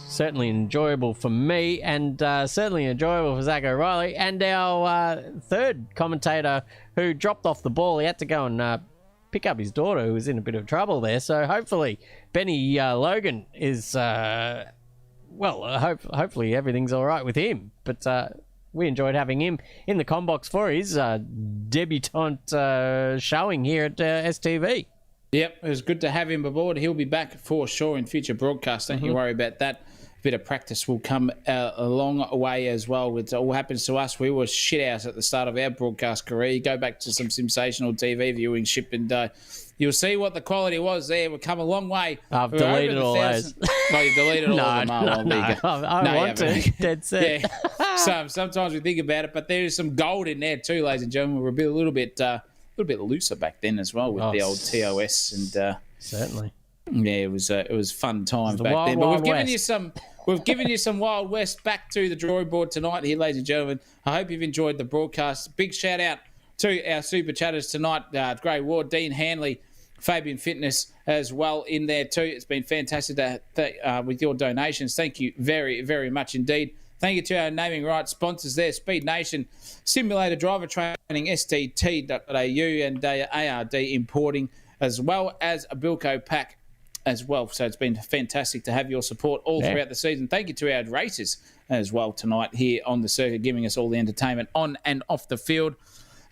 Speaker 2: certainly enjoyable for me, and certainly enjoyable for Zach O'Reilly, and our third commentator who dropped off the ball. He had to go and pick up his daughter, who was in a bit of trouble there. So hopefully Benny Logan is hopefully everything's all right with him. But we enjoyed having him in the combox for his debutante showing here at STV.
Speaker 1: Yep, it was good to have him aboard. He'll be back for sure in future broadcasts. Don't you worry about that. A bit of practice will come a long way as well. It all happens to us. We were shit house at the start of our broadcast career. You go back to some Simsational TV viewing ship and you'll see what the quality was there. We've come a long way.
Speaker 2: I've deleted all those.
Speaker 1: Well, you've deleted all of them.
Speaker 2: No. I want to. Dead set.
Speaker 1: Yeah. Sometimes we think about it, but there is some gold in there too, ladies and gentlemen. We're a little bit looser back then as well with the old TOS and
Speaker 2: certainly.
Speaker 1: Yeah, it was fun times back then. But we've given you some Wild West. Back to the drawing board tonight here, ladies and gentlemen. I hope you've enjoyed the broadcast. Big shout out to our super chatters tonight, Gray Ward, Dean Hanley, Fabian Fitness as well in there too. It's been fantastic with your donations. Thank you very, very much indeed. Thank you to our naming rights sponsors there, Speed Nation, Simulator Driver Training, STT.au, and ARD Importing, as well as a Bilko Pack as well. So it's been fantastic to have your support all throughout the season. Thank you to our racers as well tonight here on the circuit, giving us all the entertainment on and off the field.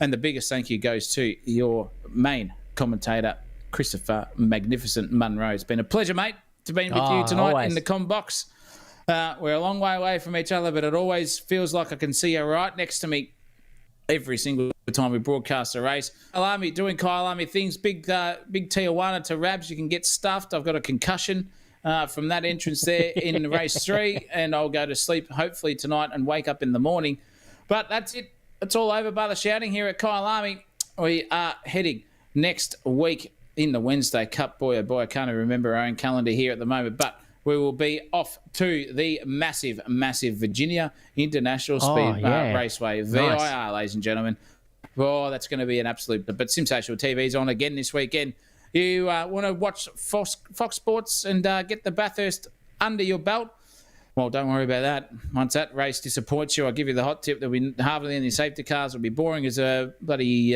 Speaker 1: And the biggest thank you goes to your main commentator, Christopher Magnificent Munro. It's been a pleasure, mate, to be with you tonight always. In the com box. We're a long way away from each other, but it always feels like I can see you right next to me every single time we broadcast a race. Kyalami doing Kyalami things, big Tijuana to Rabs. You can get stuffed. I've got a concussion from that entrance there in race 3, and I'll go to sleep hopefully tonight and wake up in the morning. But that's it. It's all over by the shouting here at Kyalami. We are heading next week in the Wednesday Cup. Boy, oh boy, I can't even remember our own calendar here at the moment, but we will be off to the massive Virginia International Speed Raceway, VIR, ladies and gentlemen. Oh, that's going to be an absolute... But Simsational TV is on again this weekend. You want to watch Fox Sports and get the Bathurst under your belt? Well, don't worry about that. Once that race disappoints you, I'll give you the hot tip. There'll be hardly any safety cars. It'll be boring as a bloody...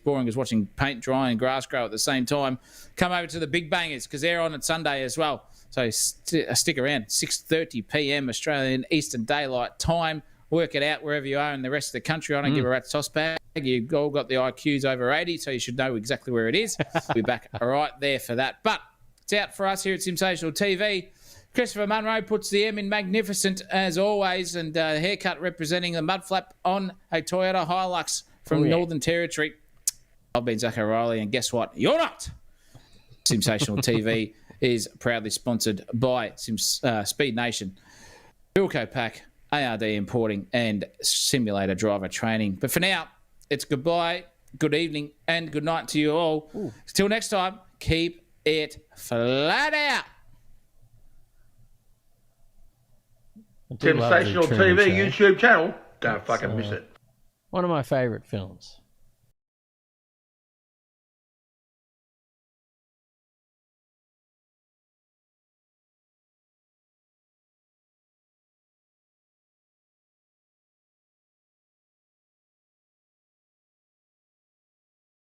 Speaker 1: boring as watching paint dry and grass grow at the same time. Come over to the big bangers because they're on at Sunday as well. So stick around, 6:30 p.m. Australian Eastern Daylight Time. Work it out wherever you are in the rest of the country. I don't give a rat's toss bag. You've all got the IQs over 80, so you should know exactly where it is. We'll be back right there for that. But it's out for us here at Simsational TV. Christopher Munro puts the M in magnificent as always, and haircut representing the mud flap on a Toyota Hilux from Northern Territory. I've been Zach O'Reilly, and guess what? You're not! Simsational TV is proudly sponsored by Speed Nation, Bilko Pack, ARD Importing, and Simulator Driver Training. But for now, it's goodbye, good evening, and good night to you all. Till next time, keep it flat out.
Speaker 5: Simsational TV YouTube channel. Don't fucking miss it.
Speaker 2: One of my favourite films.